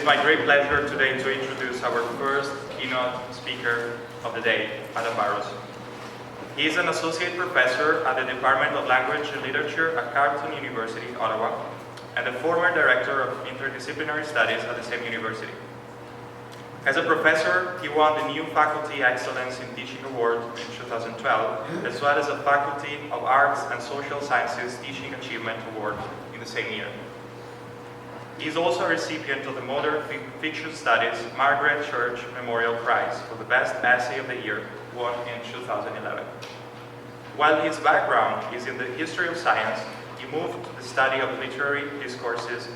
my great pleasure today to introduce our first keynote speaker of the day, Adam Barrows. He is an associate professor at the Department of Language and Literature at Carleton University, Ottawa, and the former director of interdisciplinary studies at the same university. As a professor, he won the new Faculty Excellence in Teaching Award in 2012, as well as a Faculty of Arts and Social Sciences Teaching Achievement Award in the same year. He is also a recipient of the Modern Fiction Studies Margaret Church Memorial Prize for the Best Essay of the Year, won in 2011. While his background is in the history of science, he moved to the study of literary discourses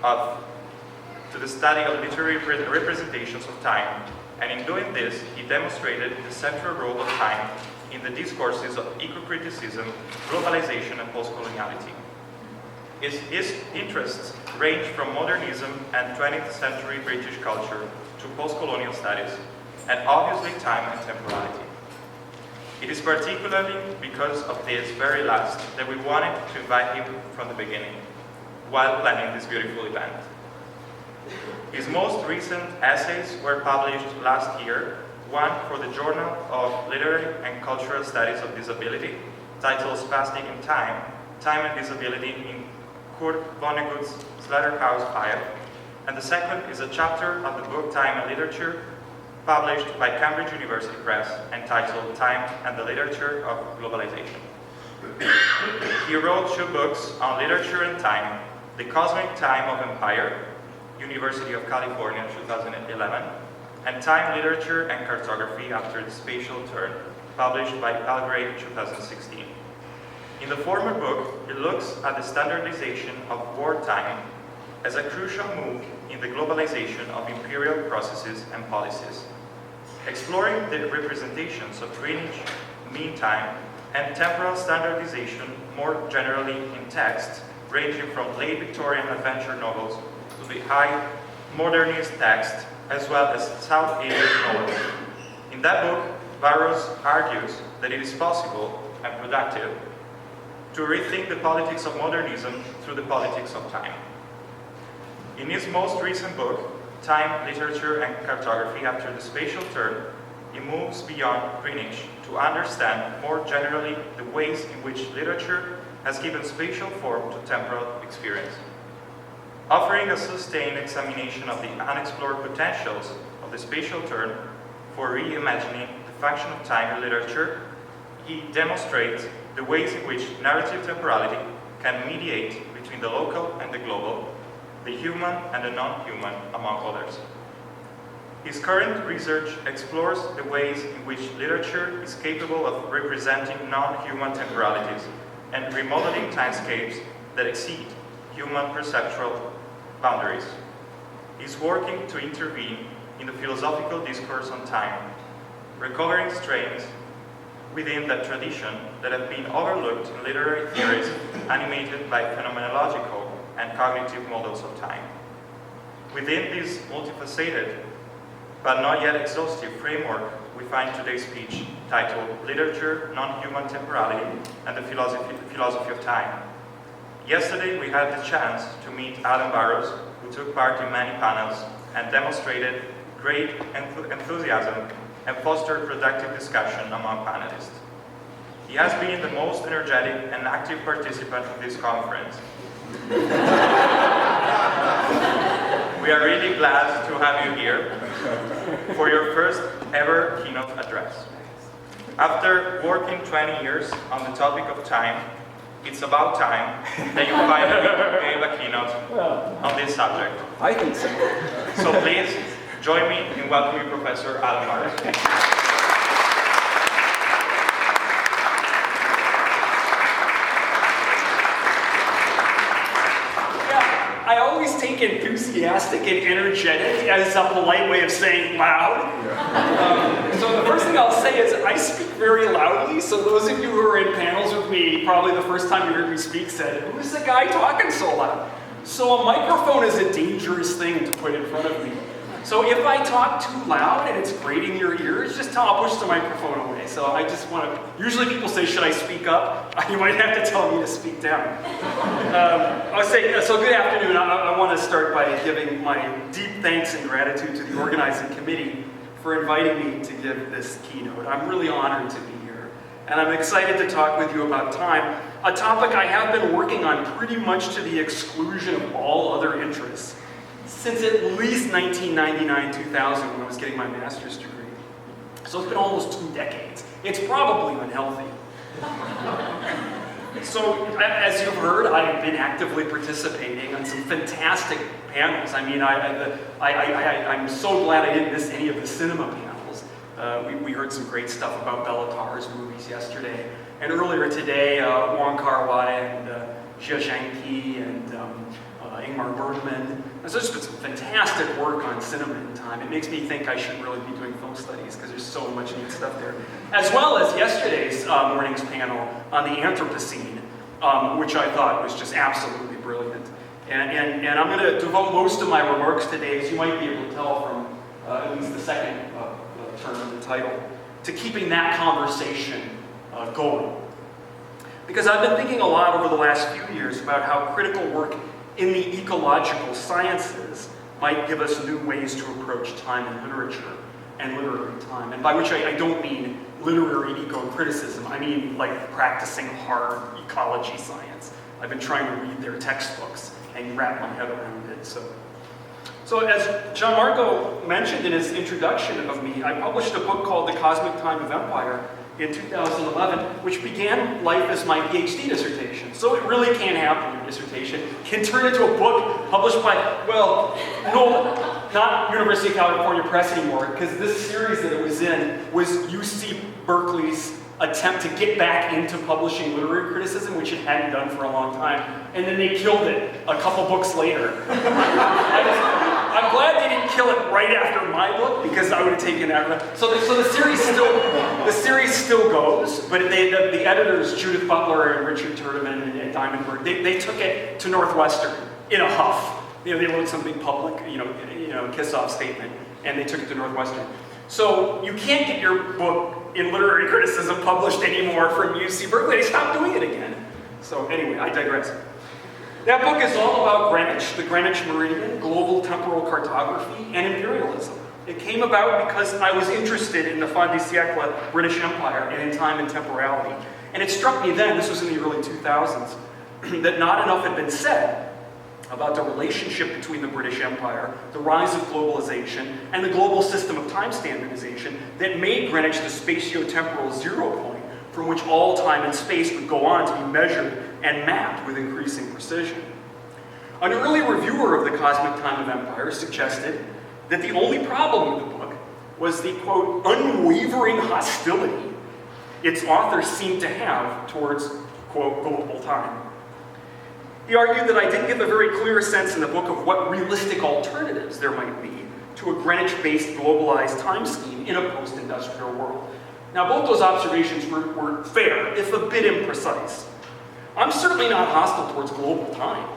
to the study of literary representations of time, and in doing this, he demonstrated the central role of time in the discourses of eco-criticism, globalization, and post-coloniality. His interests range from modernism and 20th century British culture to post-colonial studies, and obviously time and temporality. It is particularly because of this very last that we wanted to invite him from the beginning, while planning this beautiful event. His most recent essays were published last year, one for the Journal of Literary and Cultural Studies of Disability, titled Spastic in Time, Time and Disability in Kurt Vonnegut's Slaughterhouse-Five, and the second is a chapter of the book Time and Literature, published by Cambridge University Press, entitled Time and the Literature of Globalization. He wrote 2 books on literature and time, The Cosmic Time of Empire, University of California, 2011, and Time, Literature, and Cartography After the Spatial Turn, published by Belgrade, 2016. In the former book, he looks at the standardization of wartime as a crucial move in the globalization of imperial processes and policies, exploring the representations of Greenwich Mean Time and temporal standardization more generally in text, ranging from late Victorian adventure novels to the high modernist text, as well as South Asian novels. In that book, Barrows argues that it is possible and productive to rethink the politics of modernism through the politics of time. In his most recent book, Time, Literature, and Cartography After the Spatial Turn, he moves beyond Greenwich to understand more generally the ways in which literature has given spatial form to temporal experience. Offering a sustained examination of the unexplored potentials of the spatial turn for reimagining the function of time in literature, he demonstrates the ways in which narrative temporality can mediate between the local and the global, the human and the non-human, among others. His current research explores the ways in which literature is capable of representing non-human temporalities and remodeling timescapes that exceed human perceptual boundaries. He's working to intervene in the philosophical discourse on time, recovering strains within that tradition that have been overlooked in literary theories animated by phenomenological and cognitive models of time. Within this multifaceted, but not yet exhaustive framework, we find today's speech titled Literature, Non-Human Temporality, and the Philosophy of Time. Yesterday, we had the chance to meet Adam Barrows, who took part in many panels and demonstrated great enthusiasm and fostered productive discussion among panelists. He has been the most energetic and active participant of this conference. We are really glad to have you here for your first ever keynote address. After working 20 years on the topic of time, it's about time that you finally gave a keynote on this subject. I think so. So please join me in welcoming Professor Adam Barrows. I always take enthusiastic and energetic as a polite way of saying loud. So the first thing I'll say is I speak very loudly, so those of you who are in panels with me, probably the first time you heard me speak said, "Who's the guy talking so loud?" So a microphone is a dangerous thing to put in front of me. So if I talk too loud and it's grating your ears, just tell, I'll push the microphone away. So I just want to, usually people say, should I speak up? You might have to tell me to speak down. I'll say, so good afternoon. I want to start by giving my deep thanks and gratitude to the organizing committee for inviting me to give this keynote. I'm really honored to be here. And I'm excited to talk with you about time, a topic I have been working on pretty much to the exclusion of all other interests since at least 1999-2000 when I was getting my master's degree. So it's been almost 2 decades. It's probably unhealthy. So as you've heard, I've been actively participating on some fantastic panels. I mean, I'm so glad I didn't miss any of the cinema panels. We heard some great stuff about Bela Tarr's movies yesterday. And earlier today, Wong Kar-wai and Jia Zhangqi and Ingmar Bergman. So there's been some fantastic work on cinema in time. It makes me think I should really be doing film studies because there's so much neat stuff there. As well as yesterday's morning's panel on the Anthropocene, which I thought was just absolutely brilliant. And I'm going to devote most of my remarks today, as you might be able to tell from at least the second term of the title, to keeping that conversation going. Because I've been thinking a lot over the last few years about how critical work in the ecological sciences might give us new ways to approach time in literature and literary time. And by which I don't mean literary eco-criticism, I mean like practicing hard ecology science. I've been trying to read their textbooks and wrap my head around it. So as Gianmarco mentioned in his introduction of me, I published a book called The Cosmic Time of Empire in 2011, which began life as my Ph.D. dissertation. So it really can happen, your dissertation can turn into a book published by, well, no, not University of California Press anymore, because this series that it was in was UC Berkeley's attempt to get back into publishing literary criticism, which it hadn't done for a long time, and then they killed it a couple books later. I'm glad they didn't kill it right after my book, because I would have taken that. So the series still goes, but the editors, Judith Butler and Richard Turdeman and Diamondberg, they took it to Northwestern in a huff. They wrote something public, kiss-off statement, and they took it to Northwestern. So you can't get your book in literary criticism published anymore from UC Berkeley. They stopped doing it again. So anyway, I digress. That book is all about Greenwich, the Greenwich Meridian, global temporal cartography, and imperialism. It came about because I was interested in the fin de siècle British Empire and in time and temporality. And it struck me then, this was in the early 2000s, that not enough had been said about the relationship between the British Empire, the rise of globalization, and the global system of time standardization that made Greenwich the spatio-temporal zero point from which all time and space would go on to be measured and mapped with increasing precision. An early reviewer of The Cosmic Time of Empire suggested that the only problem with the book was the, quote, unwavering hostility its author seemed to have towards, quote, global time. He argued that I didn't give a very clear sense in the book of what realistic alternatives there might be to a Greenwich-based globalized time scheme in a post-industrial world. Now, both those observations were fair, if a bit imprecise. I'm certainly not hostile towards global time.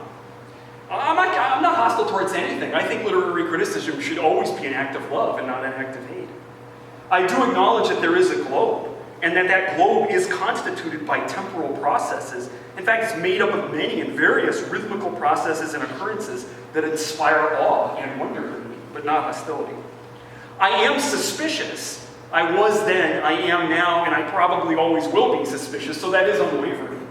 I'm not hostile towards anything. I think literary criticism should always be an act of love and not an act of hate. I do acknowledge that there is a globe, and that globe is constituted by temporal processes. In fact, it's made up of many and various rhythmical processes and occurrences that inspire awe and wonder in me, but not hostility. I am suspicious. I was then, I am now, and I probably always will be suspicious, so that is unwavering,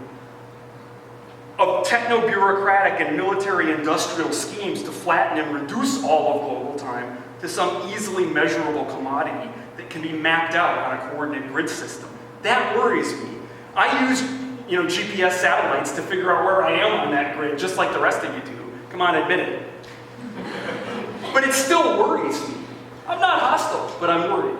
of techno-bureaucratic and military-industrial schemes to flatten and reduce all of global time to some easily measurable commodity that can be mapped out on a coordinated grid system. That worries me. I use GPS satellites to figure out where I am on that grid, just like the rest of you do. Come on, admit it. But it still worries me. I'm not hostile, but I'm worried.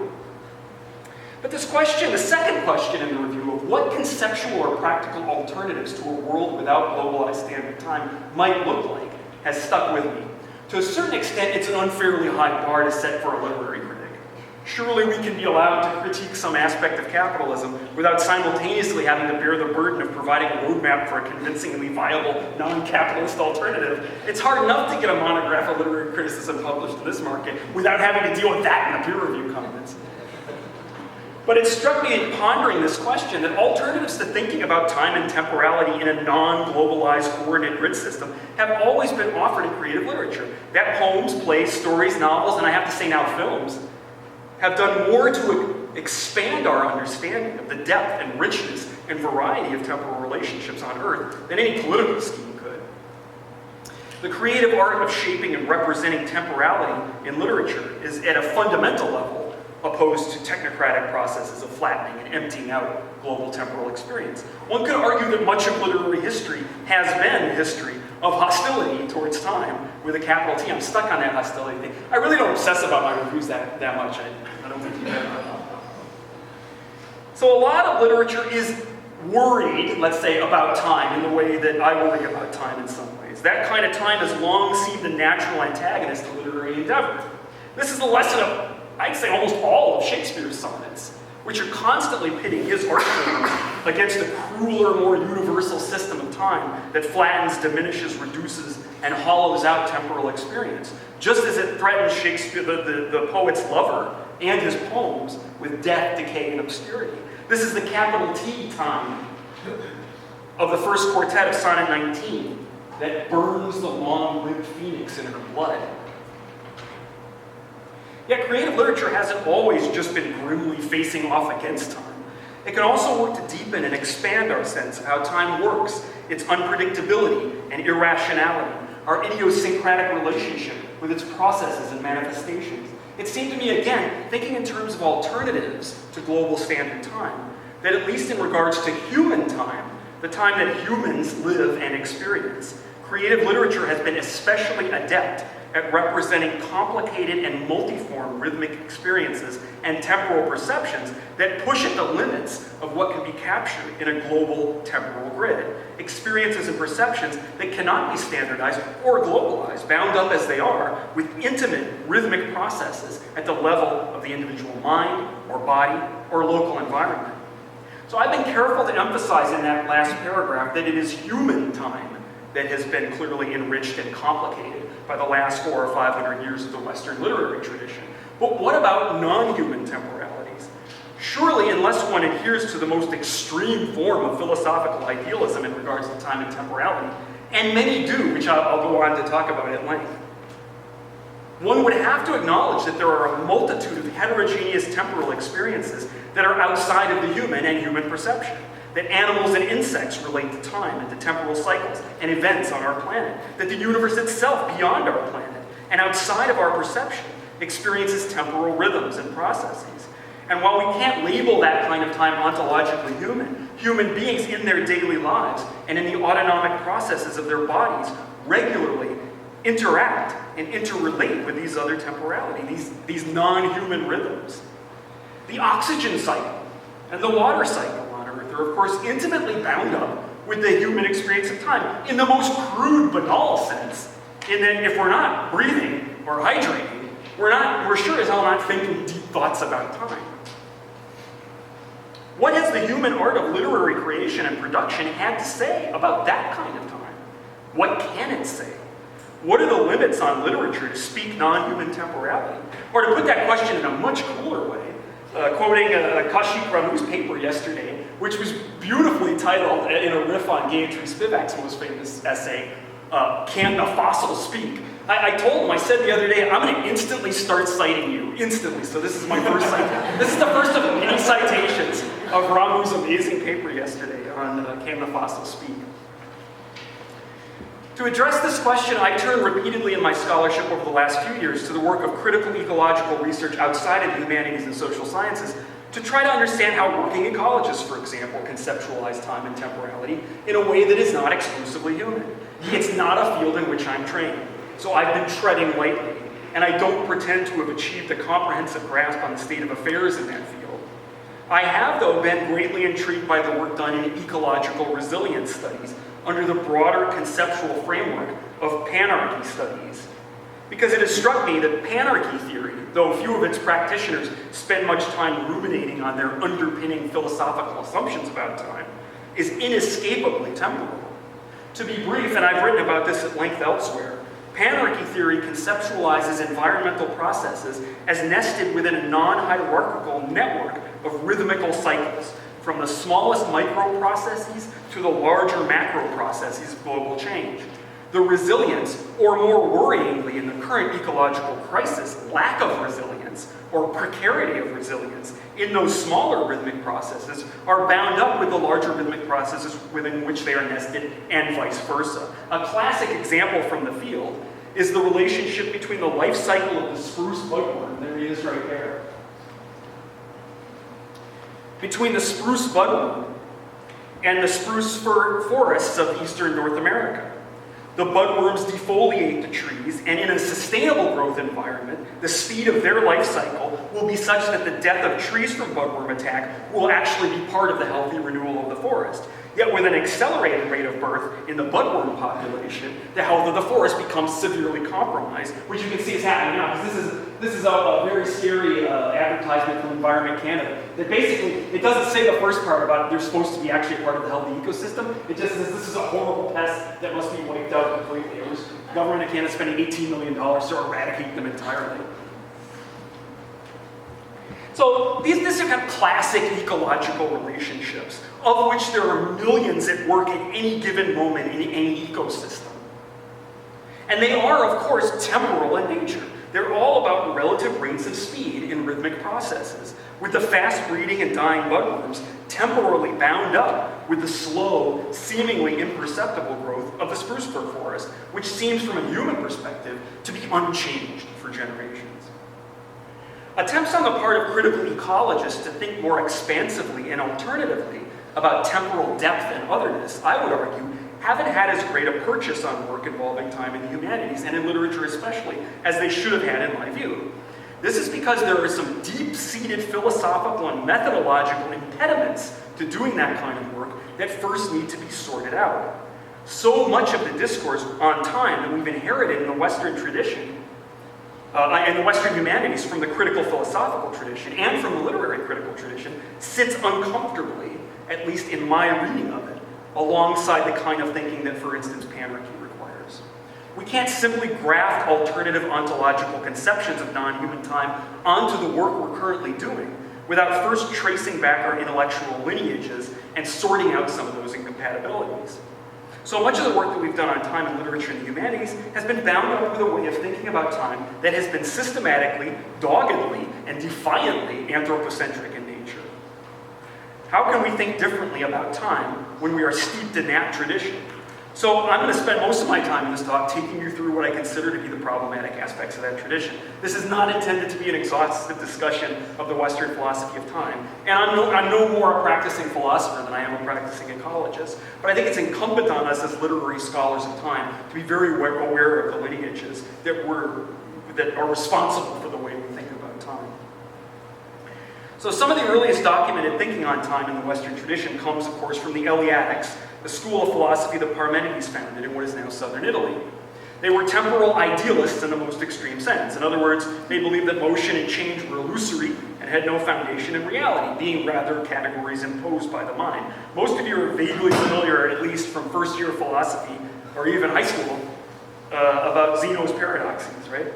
But this question, the second question in the review of what conceptual or practical alternatives to a world without globalized standard time might look like, has stuck with me. To a certain extent, it's an unfairly high bar to set for a literary critic. Surely we can be allowed to critique some aspect of capitalism without simultaneously having to bear the burden of providing a roadmap for a convincingly viable non-capitalist alternative. It's hard enough to get a monograph of literary criticism published in this market without having to deal with that in the peer review comments. But it struck me in pondering this question that alternatives to thinking about time and temporality in a non-globalized coordinate grid system have always been offered in creative literature. That poems, plays, stories, novels, and I have to say now films, have done more to expand our understanding of the depth and richness and variety of temporal relationships on Earth than any political scheme could. The creative art of shaping and representing temporality in literature is at a fundamental level opposed to technocratic processes of flattening and emptying out global temporal experience. One could argue that much of literary history has been a history of hostility towards time with a capital T. I'm stuck on that hostility thing. I really don't obsess about my reviews that much. I don't think you have. So a lot of literature is worried, let's say, about time in the way that I worry about time in some ways. That kind of time has long seemed a natural antagonist to literary endeavor. This is the lesson of, I'd say, almost all of Shakespeare's sonnets, which are constantly pitting his art forms against a crueler, more universal system of time that flattens, diminishes, reduces, and hollows out temporal experience, just as it threatens Shakespeare, the poet's lover, and his poems with death, decay, and obscurity. This is the capital T time of the first quartet of Sonnet 19 that burns the long-lived phoenix in her blood. Yet creative literature hasn't always just been grimly facing off against time. It can also work to deepen and expand our sense of how time works, its unpredictability and irrationality, our idiosyncratic relationship with its processes and manifestations. It seemed to me, again, thinking in terms of alternatives to global standard time, that at least in regards to human time, the time that humans live and experience, creative literature has been especially adept at representing complicated and multiform rhythmic experiences and temporal perceptions that push at the limits of what can be captured in a global temporal grid. Experiences and perceptions that cannot be standardized or globalized, bound up as they are with intimate rhythmic processes at the level of the individual mind or body or local environment. So I've been careful to emphasize in that last paragraph that it is human time that has been clearly enriched and complicated by the last 400 or 500 years of the Western literary tradition. But what about non-human temporalities? Surely, unless one adheres to the most extreme form of philosophical idealism in regards to time and temporality, and many do, which I'll go on to talk about at length, one would have to acknowledge that there are a multitude of heterogeneous temporal experiences that are outside of the human and human perception. That animals and insects relate to time and to temporal cycles and events on our planet. That the universe itself, beyond our planet and outside of our perception, experiences temporal rhythms and processes. And while we can't label that kind of time ontologically human, human beings in their daily lives and in the autonomic processes of their bodies regularly interact and interrelate with these other temporalities, these non-human rhythms. The oxygen cycle and the water cycle are, of course, intimately bound up with the human experience of time in the most crude, banal sense, in that if we're not breathing or hydrating, we're sure as hell not thinking deep thoughts about time. What has the human art of literary creation and production had to say about that kind of time? What can it say? What are the limits on literature to speak non-human temporality? Or to put that question in a much cooler way, quoting Kaushik Ramu's paper yesterday, which was beautifully titled in a riff on Gayatri Spivak's most famous essay, Can the Fossil Speak? I told him, I said the other day, I'm going to instantly start citing you, instantly. So this is my first citation. This is the first of many citations of Ramu's amazing paper yesterday on Can the Fossil Speak? To address this question, I turned repeatedly in my scholarship over the last few years to the work of critical ecological research outside of the humanities and social sciences to try to understand how working ecologists, for example, conceptualize time and temporality in a way that is not exclusively human. It's not a field in which I'm trained, so I've been treading lightly, and I don't pretend to have achieved a comprehensive grasp on the state of affairs in that field. I have, though, been greatly intrigued by the work done in ecological resilience studies under the broader conceptual framework of panarchy studies. Because it has struck me that panarchy theory, though few of its practitioners spend much time ruminating on their underpinning philosophical assumptions about time, is inescapably temporal. To be brief, and I've written about this at length elsewhere, panarchy theory conceptualizes environmental processes as nested within a non-hierarchical network of rhythmical cycles, from the smallest microprocesses to the larger macro processes of global change. The resilience, or more worryingly in the current ecological crisis, lack of resilience, or precarity of resilience, in those smaller rhythmic processes are bound up with the larger rhythmic processes within which they are nested, and vice versa. A classic example from the field is the relationship between the life cycle of the spruce budworm, there he is right there, between the spruce budworm and the spruce fir forests of eastern North America. The budworms defoliate the trees, and in a sustainable growth environment, the speed of their life cycle will be such that the death of trees from budworm attack will actually be part of the healthy renewal of the forest. Yet with an accelerated rate of birth in the budworm population, the health of the forest becomes severely compromised, which you can see is happening now, because this is a very scary advertisement from Environment Canada. That basically, it doesn't say the first part about they're supposed to be actually a part of the healthy ecosystem. It just says this is a horrible pest that must be wiped out completely. It was the government of Canada spending $18 million to eradicate them entirely. So these are kind of classic ecological relationships, of which there are millions at work at any given moment in any ecosystem. And they are, of course, temporal in nature. They're all about relative rates of speed in rhythmic processes, with the fast breeding and dying budworms temporally bound up with the slow, seemingly imperceptible growth of the spruce fir forest, which seems from a human perspective to be unchanged for generations. Attempts on the part of critical ecologists to think more expansively and alternatively about temporal depth and otherness, I would argue, haven't had as great a purchase on work involving time in the humanities, and in literature especially, as they should have had in my view. This is because there are some deep-seated philosophical and methodological impediments to doing that kind of work that first need to be sorted out. So much of the discourse on time that we've inherited in the Western tradition, and the Western humanities from the critical philosophical tradition and from the literary critical tradition, sits uncomfortably, at least in my reading of it, alongside the kind of thinking that, for instance, panarchy requires. We can't simply graft alternative ontological conceptions of non-human time onto the work we're currently doing without first tracing back our intellectual lineages and sorting out some of those incompatibilities. So much of the work that we've done on time in literature and the humanities has been bound up with a way of thinking about time that has been systematically, doggedly, and defiantly anthropocentric in nature. How can we think differently about time when we are steeped in that tradition? So I'm going to spend most of my time in this talk taking you through what I consider to be the problematic aspects of that tradition. This is not intended to be an exhaustive discussion of the Western philosophy of time. And I'm no more a practicing philosopher than I am a practicing ecologist. But I think it's incumbent on us as literary scholars of time to be very aware of the lineages that are responsible for the way we think about time. So some of the earliest documented thinking on time in the Western tradition comes, of course, from the Eleatics, the school of philosophy that Parmenides founded in what is now southern Italy. They were temporal idealists in the most extreme sense. In other words, they believed that motion and change were illusory and had no foundation in reality, being rather categories imposed by the mind. Most of you are vaguely familiar, at least from first year of philosophy, or even high school, about Zenos Paradoxes, right?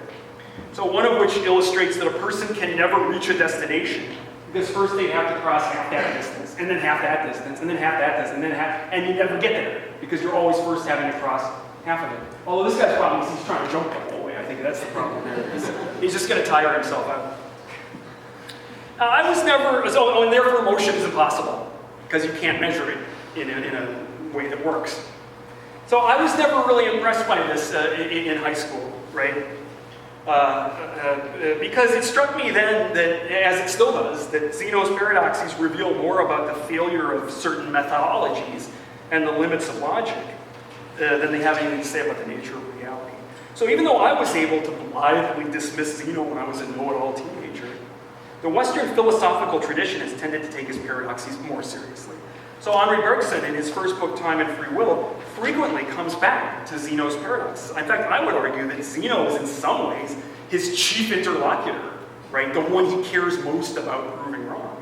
So one of which illustrates that a person can never reach a destination, because first they have to cross half that distance, and then half that distance, and then half that distance, and then half, and you never get there, because you're always first having to cross half of it. Although this guy's problem is he's trying to jump the whole way. I think that's the problem there. He's just going to tire himself out. I was never, and therefore motion is impossible, because you can't measure it in a way that works. So I was never really impressed by this in high school, right? Because it struck me then that, as it still does, that Zenos Paradoxes reveal more about the failure of certain methodologies and the limits of logic than they have anything to say about the nature of reality. So even though I was able to blithely dismiss Zeno when I was a know-it-all teenager, the Western philosophical tradition has tended to take his paradoxes more seriously. So Henri Bergson, in his first book, Time and Free Will, frequently comes back to Zenos Paradox. In fact, I would argue that Zeno is in some ways his chief interlocutor, right? The one he cares most about proving wrong.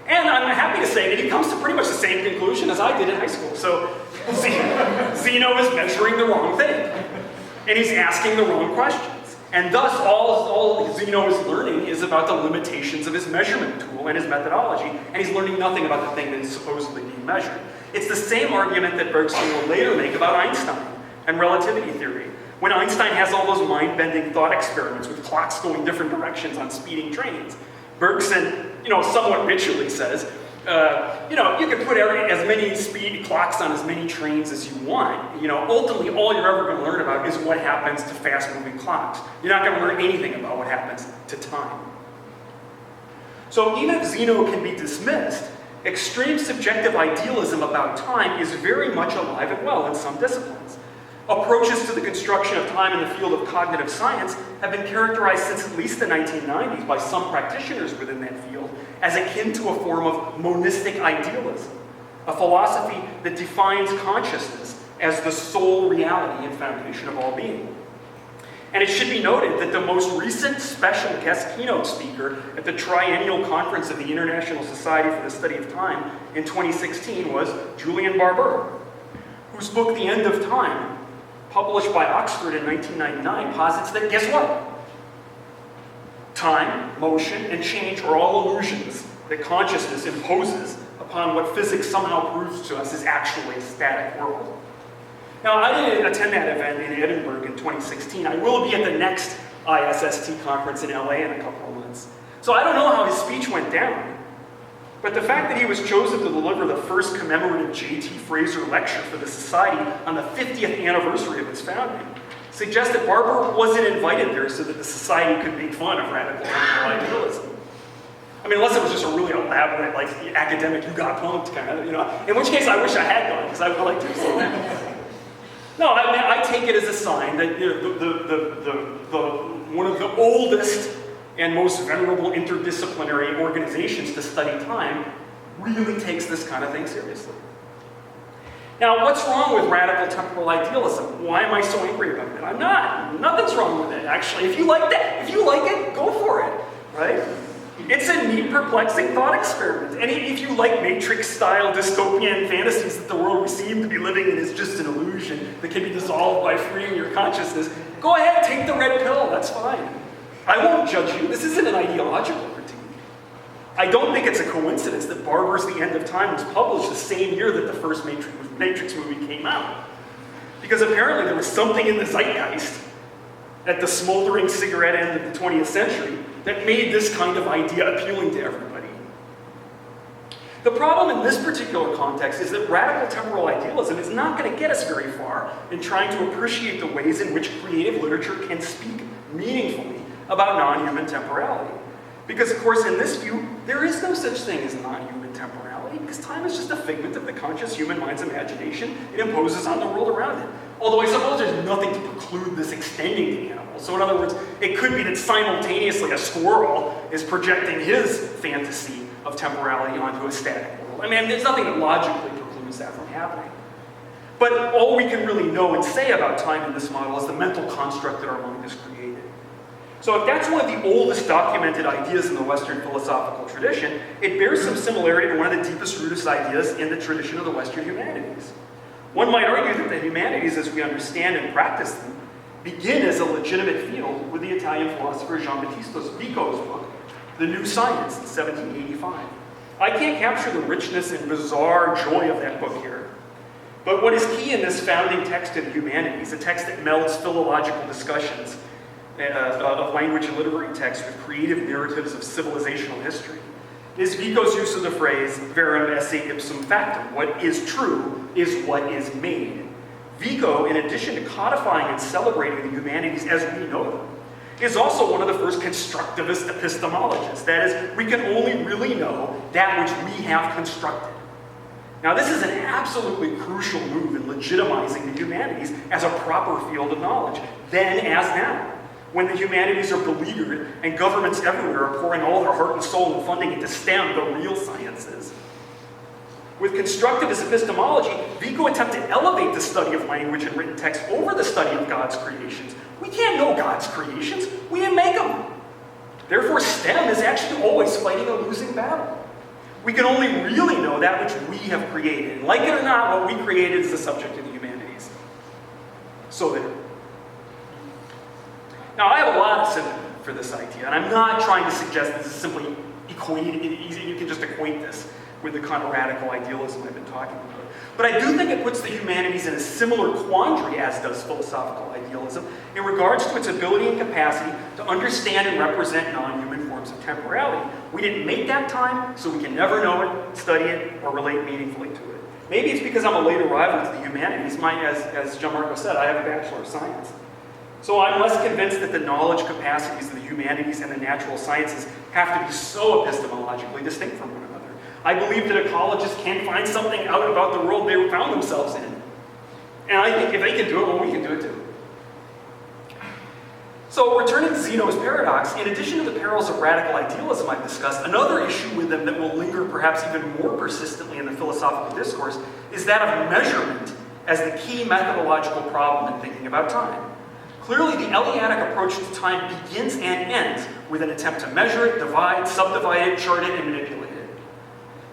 And I'm happy to say that he comes to pretty much the same conclusion as I did in high school. So Zeno is measuring the wrong thing, and he's asking the wrong questions. And thus, all Zeno is learning is about the limitations of his measurement tool and his methodology, and he's learning nothing about the thing that is supposedly being measured. It's the same argument that Bergson will later make about Einstein and relativity theory. When Einstein has all those mind-bending thought experiments with clocks going different directions on speeding trains, Bergson, somewhat bitchily says, you can put as many speed clocks on as many trains as you want. Ultimately, all you're ever going to learn about is what happens to fast-moving clocks. You're not going to learn anything about what happens to time. So even if Zeno can be dismissed, extreme subjective idealism about time is very much alive and well in some disciplines. Approaches to the construction of time in the field of cognitive science have been characterized since at least the 1990s by some practitioners within that field as akin to a form of monistic idealism, a philosophy that defines consciousness as the sole reality and foundation of all being. And it should be noted that the most recent special guest keynote speaker at the Triennial Conference of the International Society for the Study of Time in 2016 was Julian Barber, whose book, The End of Time, published by Oxford in 1999, posits that, guess what? Time, motion, and change are all illusions that consciousness imposes upon what physics somehow proves to us is actually a static world. Now, I didn't attend that event in Edinburgh in 2016. I will be at the next ISST conference in LA in a couple of months. So I don't know how his speech went down. But the fact that he was chosen to deliver the first commemorative J.T. Fraser lecture for the Society on the 50th anniversary of its founding suggests that Barber wasn't invited there so that the Society could make fun of radical temporal idealism. I mean, unless it was just a really elaborate, academic, you got punked kind of, in which case I wish I had gone, because I would like to have seen that. No, I take it as a sign that one of the oldest and most venerable interdisciplinary organizations to study time really takes this kind of thing seriously. Now, what's wrong with radical temporal idealism? Why am I so angry about it? I'm not. Nothing's wrong with it, actually. If you like it, go for it, right? It's a neat, perplexing thought experiment. And if you like Matrix-style dystopian fantasies that the world we seem to be living in is just an illusion that can be dissolved by freeing your consciousness, go ahead, take the red pill, that's fine. I won't judge you. This isn't an ideological critique. I don't think it's a coincidence that Barber's The End of Time was published the same year that the first Matrix movie came out. Because apparently there was something in the zeitgeist at the smoldering cigarette end of the 20th century that made this kind of idea appealing to everybody. The problem in this particular context is that radical temporal idealism is not going to get us very far in trying to appreciate the ways in which creative literature can speak meaningfully about non-human temporality. Because, of course, in this view, there is no such thing as non-human temporality, because time is just a figment of the conscious human mind's imagination it imposes on the world around it. Although I suppose there's nothing to preclude this extending to animals. So in other words, it could be that simultaneously a squirrel is projecting his fantasy of temporality onto a static world. I mean, there's nothing that logically precludes that from happening. But all we can really know and say about time in this model is the mental construct that our mind has created. So if that's one of the oldest documented ideas in the Western philosophical tradition, it bears some similarity to one of the deepest rootest ideas in the tradition of the Western humanities. One might argue that the humanities, as we understand and practice them, begin as a legitimate field with the Italian philosopher Giambattista Vico's book, The New Science, in 1785. I can't capture the richness and bizarre joy of that book here. But what is key in this founding text of the humanities, a text that melds philological discussions of language and literary texts with creative narratives of civilizational history, is Vico's use of the phrase verum esse ipsum factum. What is true is what is made. Vico, in addition to codifying and celebrating the humanities as we know them, is also one of the first constructivist epistemologists. That is, we can only really know that which we have constructed. Now, this is an absolutely crucial move in legitimizing the humanities as a proper field of knowledge, then as now. when the humanities are beleaguered and governments everywhere are pouring all their heart and soul and funding into STEM, the real sciences. With constructivist epistemology, Vico attempt to elevate the study of language and written text over the study of God's creations. We can't know God's creations. We didn't make them. Therefore, STEM is actually always fighting a losing battle. We can only really know that which we have created. And like it or not, what we created is the subject of the humanities. So there. Now, I have a lot of sympathy for this idea, and I'm not trying to suggest this is simply equated. You can just equate this with the kind of radical idealism I've been talking about. But I do think it puts the humanities in a similar quandary as does philosophical idealism in regards to its ability and capacity to understand and represent non-human forms of temporality. We didn't make that time, so we can never know it, study it, or relate meaningfully to it. Maybe it's because I'm a late arrival to the humanities. As Gianmarco said, I have a Bachelor of Science. So I'm less convinced that the knowledge capacities of the humanities and the natural sciences have to be so epistemologically distinct from one another. I believe that ecologists can find something out about the world they found themselves in. And I think if they can do it, well, we can do it too. So returning to Zenos Paradox, in addition to the perils of radical idealism I've discussed, another issue with them that will linger perhaps even more persistently in the philosophical discourse is that of measurement as the key methodological problem in thinking about time. Clearly, the Eleatic approach to time begins and ends with an attempt to measure it, divide, subdivide it, chart it, and manipulate it.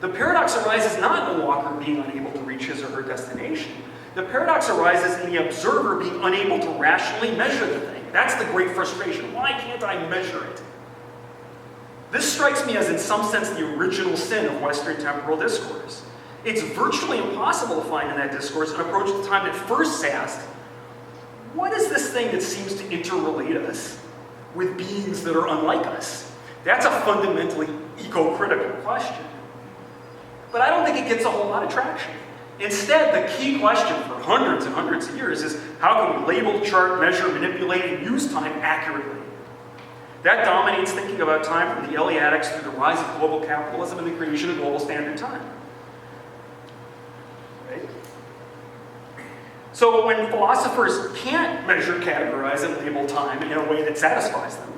The paradox arises not in the walker being unable to reach his or her destination. The paradox arises in the observer being unable to rationally measure the thing. That's the great frustration. Why can't I measure it? This strikes me as, in some sense, the original sin of Western temporal discourse. It's virtually impossible to find in that discourse an approach to time that first asked, what is this thing that seems to interrelate us with beings that are unlike us? That's a fundamentally eco-critical question. But I don't think it gets a whole lot of traction. Instead, the key question for hundreds and hundreds of years is how can we label, chart, measure, manipulate, and use time accurately? That dominates thinking about time from the Eleatics through the rise of global capitalism and the creation of global standard time. Right? So when philosophers can't measure, categorize, and label time in a way that satisfies them,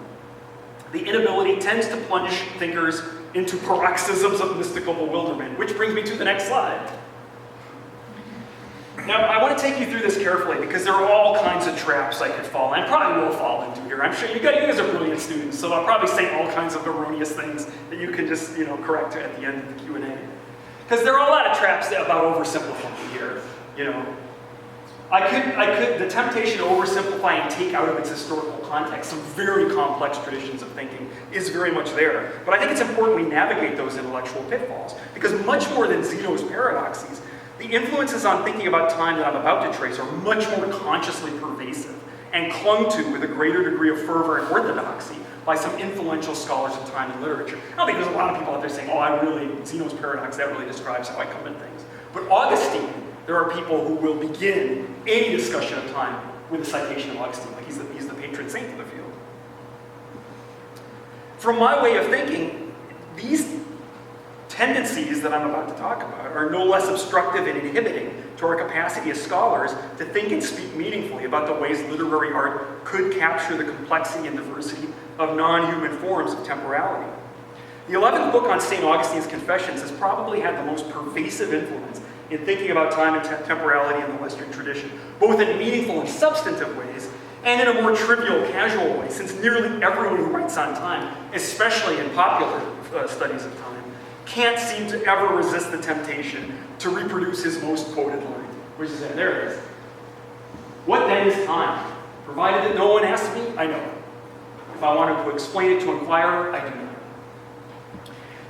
the inability tends to plunge thinkers into paroxysms of mystical bewilderment, which brings me to the next slide. Now, I want to take you through this carefully because there are all kinds of traps I could fall in. I probably will fall into here. I'm sure you guys are brilliant students, so I'll probably say all kinds of erroneous things that you can just, correct at the end of the Q&A. Because there are a lot of traps about oversimplifying here, the temptation to oversimplify and take out of its historical context some very complex traditions of thinking is very much there. But I think it's important we navigate those intellectual pitfalls, because much more than Zenos paradoxes, the influences on thinking about time that I'm about to trace are much more consciously pervasive and clung to with a greater degree of fervor and orthodoxy by some influential scholars of time and literature. I don't think there's a lot of people out there saying, Zenos paradox, that really describes how I come at things. But Augustine, there are people who will begin any discussion of time with a citation of Augustine, like he's the patron saint of the field. From my way of thinking, these tendencies that I'm about to talk about are no less obstructive and inhibiting to our capacity as scholars to think and speak meaningfully about the ways literary art could capture the complexity and diversity of non-human forms of temporality. The 11th book on St. Augustine's Confessions has probably had the most pervasive influence in thinking about time and temporality in the Western tradition, both in meaningful and substantive ways, and in a more trivial, casual way, since nearly everyone who writes on time, especially in popular studies of time, can't seem to ever resist the temptation to reproduce his most quoted line, which is, there it is. What then is time? Provided that no one asks me, I know. If I wanted to explain it to an inquirer, I do not.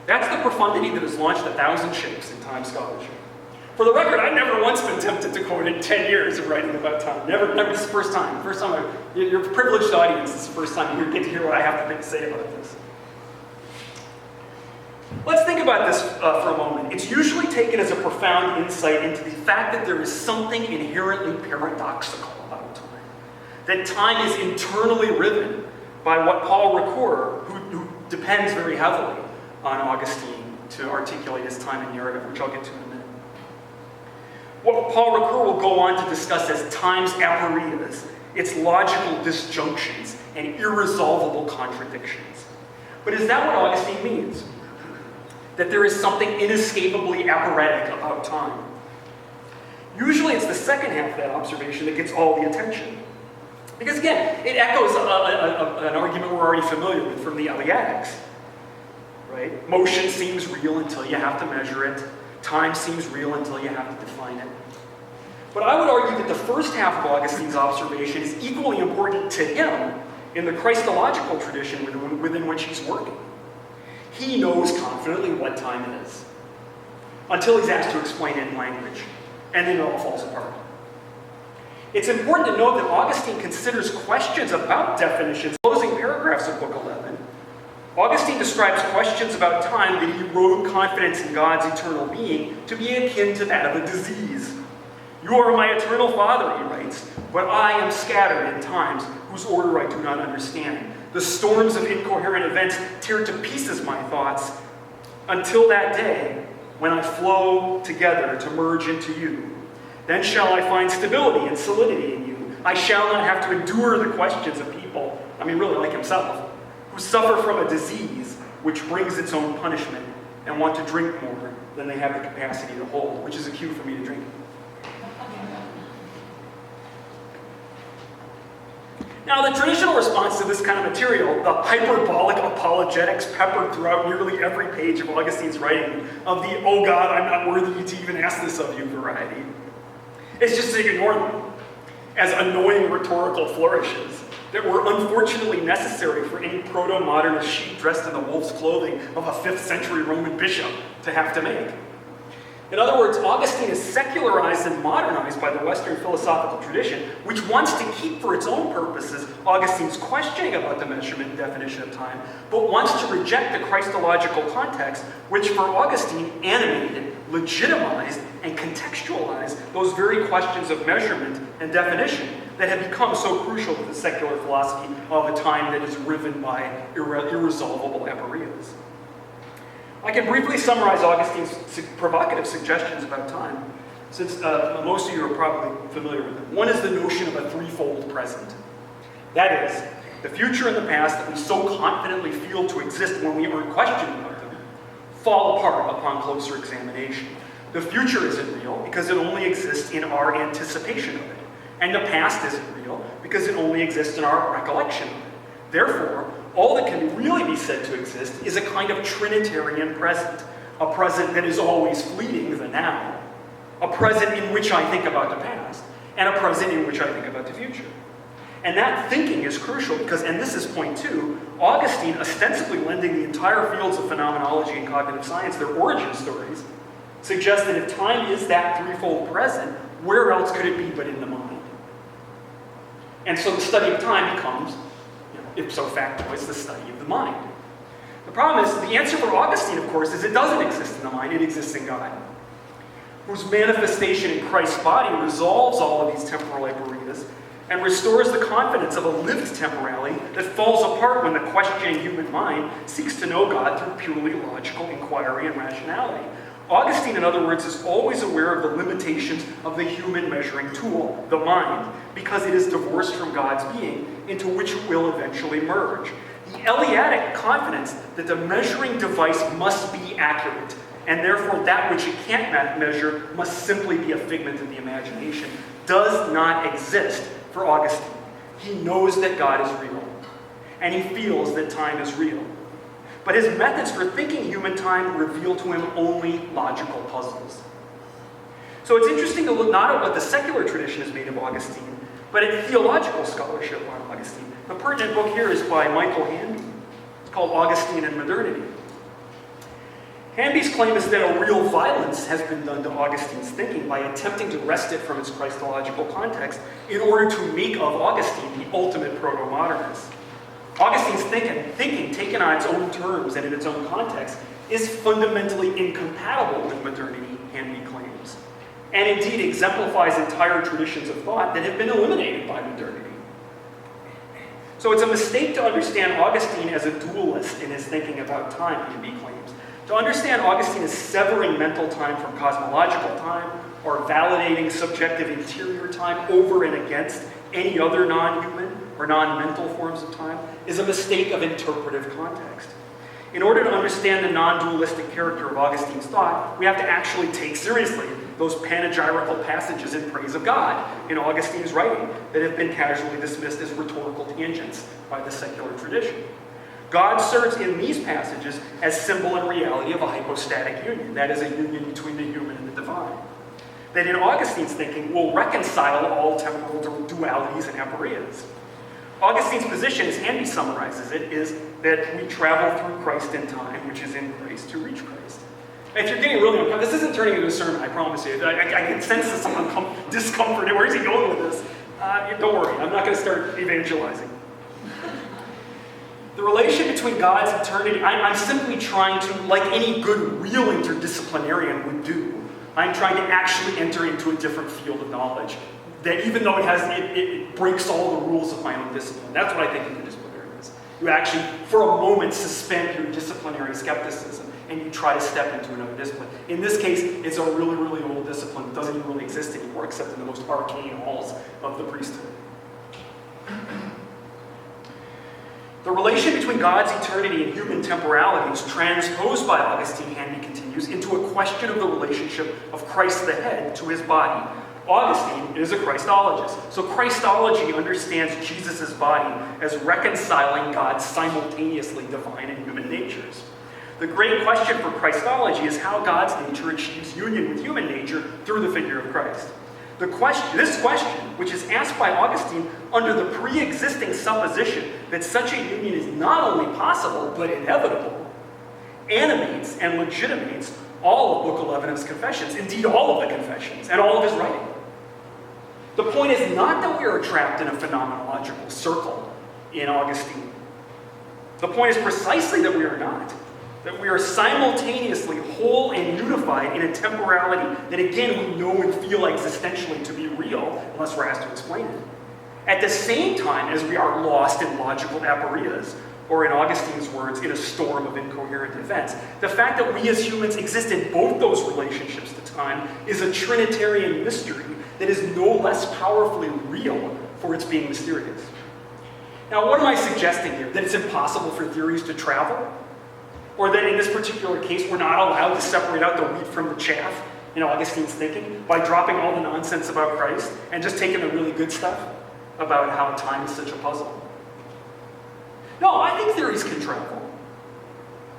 That's the profundity that has launched 1,000 ships in time scholarship. For the record, I've never once been tempted to quote in 10 years of writing about time. Never, this is the first time. You're a privileged audience, this is the first time you get to hear what I have to say about this. Let's think about this for a moment. It's usually taken as a profound insight into the fact that there is something inherently paradoxical about time. That time is internally riven by what Paul Ricoeur, who depends very heavily on Augustine to articulate his time and narrative, which I'll get to in a minute. What Paul Ricoeur will go on to discuss as time's aporias its logical disjunctions and irresolvable contradictions. But is that what Augustine means? That there is something inescapably aberratic about time? Usually it's the second half of that observation that gets all the attention. Because again, it echoes an argument we're already familiar with from the Eleatics. Right? Motion seems real until you have to measure it. Time seems real until you have to define it. But I would argue that the first half of Augustine's observation is equally important to him in the Christological tradition within which he's working. He knows confidently what time is, until he's asked to explain it in language, and then it all falls apart. It's important to note that Augustine considers questions about definitions. Closing paragraphs of Book 11, Augustine describes questions about time that erode confidence in God's eternal being to be akin to that of a disease. You are my eternal Father, he writes, but I am scattered in times whose order I do not understand. The storms of incoherent events tear to pieces my thoughts until that day when I flow together to merge into you. Then shall I find stability and solidity in you. I shall not have to endure the questions of people, really like himself, who suffer from a disease which brings its own punishment and want to drink more than they have the capacity to hold, which is a cue for me to drink. Now, the traditional response to this kind of material, the hyperbolic apologetics peppered throughout nearly every page of Augustine's writing, of the, oh God, I'm not worthy to even ask this of you variety, is just to ignore them as annoying rhetorical flourishes that were unfortunately necessary for any proto-modernist sheep dressed in the wolf's clothing of a 5th century Roman bishop to have to make. In other words, Augustine is secularized and modernized by the Western philosophical tradition, which wants to keep for its own purposes Augustine's questioning about the measurement and definition of time, but wants to reject the Christological context, which for Augustine animated, legitimized, and contextualized those very questions of measurement and definition that have become so crucial to the secular philosophy of a time that is riven by irresolvable aporias. I can briefly summarize Augustine's provocative suggestions about time, since most of you are probably familiar with them. One is the notion of a threefold present. That is, the future and the past that we so confidently feel to exist when we aren't questioning about them fall apart upon closer examination. The future isn't real because it only exists in our anticipation of it. And the past isn't real because it only exists in our recollection of it. Therefore, all that can really be said to exist is a kind of Trinitarian present, a present that is always fleeting, the now, a present in which I think about the past, and a present in which I think about the future. And that thinking is crucial because, and this is point 2, Augustine, ostensibly lending the entire fields of phenomenology and cognitive science their origin stories, suggests that if time is that threefold present, where else could it be but in the mind? And so the study of time becomes, ipso facto, it's the study of the mind. The problem is, the answer for Augustine, of course, is it doesn't exist in the mind, it exists in God, whose manifestation in Christ's body resolves all of these temporal aporias and restores the confidence of a lived temporality that falls apart when the questioning human mind seeks to know God through purely logical inquiry and rationality. Augustine, in other words, is always aware of the limitations of the human measuring tool, the mind, because it is divorced from God's being, into which it will eventually merge. The Eleatic confidence that the measuring device must be accurate, and therefore that which it can't measure must simply be a figment of the imagination, does not exist for Augustine. He knows that God is real, and he feels that time is real. But his methods for thinking human time reveal to him only logical puzzles. So it's interesting to look not at what the secular tradition has made of Augustine, but at theological scholarship on Augustine. The pertinent book here is by Michael Hanby. It's called Augustine and Modernity. Hanby's claim is that a real violence has been done to Augustine's thinking by attempting to wrest it from its Christological context in order to make of Augustine the ultimate proto-modernist. Augustine's thinking, taken on its own terms and in its own context, is fundamentally incompatible with modernity, Hanby claims, and indeed exemplifies entire traditions of thought that have been eliminated by modernity. So it's a mistake to understand Augustine as a dualist in his thinking about time, Hanby claims. To understand Augustine as severing mental time from cosmological time or validating subjective interior time over and against any other non-human or non-mental forms of time is a mistake of interpretive context. In order to understand the non-dualistic character of Augustine's thought, we have to actually take seriously those panegyrical passages in praise of God in Augustine's writing that have been casually dismissed as rhetorical tangents by the secular tradition. God serves in these passages as symbol and reality of a hypostatic union, that is, a union between the human and the divine, that in Augustine's thinking will reconcile all temporal dualities and aporias. Augustine's position, as Andy summarizes it, is that we travel through Christ in time, which is in Christ, to reach Christ. If you're getting really uncomfortable, this isn't turning into a sermon, I promise you. I can sense some discomfort. Where's he going with this? Don't worry, I'm not going to start evangelizing. The relation between God's eternity, I'm simply trying to, like any good real interdisciplinarian would do, I'm trying to actually enter into a different field of knowledge. That even though it breaks all the rules of my own discipline. That's what I think interdisciplinary is. You actually, for a moment, suspend your disciplinary skepticism and you try to step into another discipline. In this case, it's a really, really old discipline that doesn't even really exist anymore except in the most arcane halls of the priesthood. The relation between God's eternity and human temporality is transposed by Augustine, Handy continues, into a question of the relationship of Christ the head to his body. Augustine is a Christologist. So Christology understands Jesus' body as reconciling God's simultaneously divine and human natures. The great question for Christology is how God's nature achieves union with human nature through the figure of Christ. This question, which is asked by Augustine under the pre-existing supposition that such a union is not only possible, but inevitable, animates and legitimates all of Book 11 of his confessions, indeed all of the confessions, and all of his writing. The point is not that we are trapped in a phenomenological circle in Augustine. The point is precisely that we are not. That we are simultaneously whole and unified in a temporality that, again, we know and feel existentially to be real, unless we're asked to explain it. At the same time as we are lost in logical aporias, or in Augustine's words, in a storm of incoherent events. The fact that we as humans exist in both those relationships to time is a Trinitarian mystery that is no less powerfully real for its being mysterious. Now, what am I suggesting here? That it's impossible for theories to travel? Or that in this particular case, we're not allowed to separate out the wheat from the chaff in Augustine's thinking by dropping all the nonsense about Christ and just taking the really good stuff about how time is such a puzzle? No, I think theories can travel.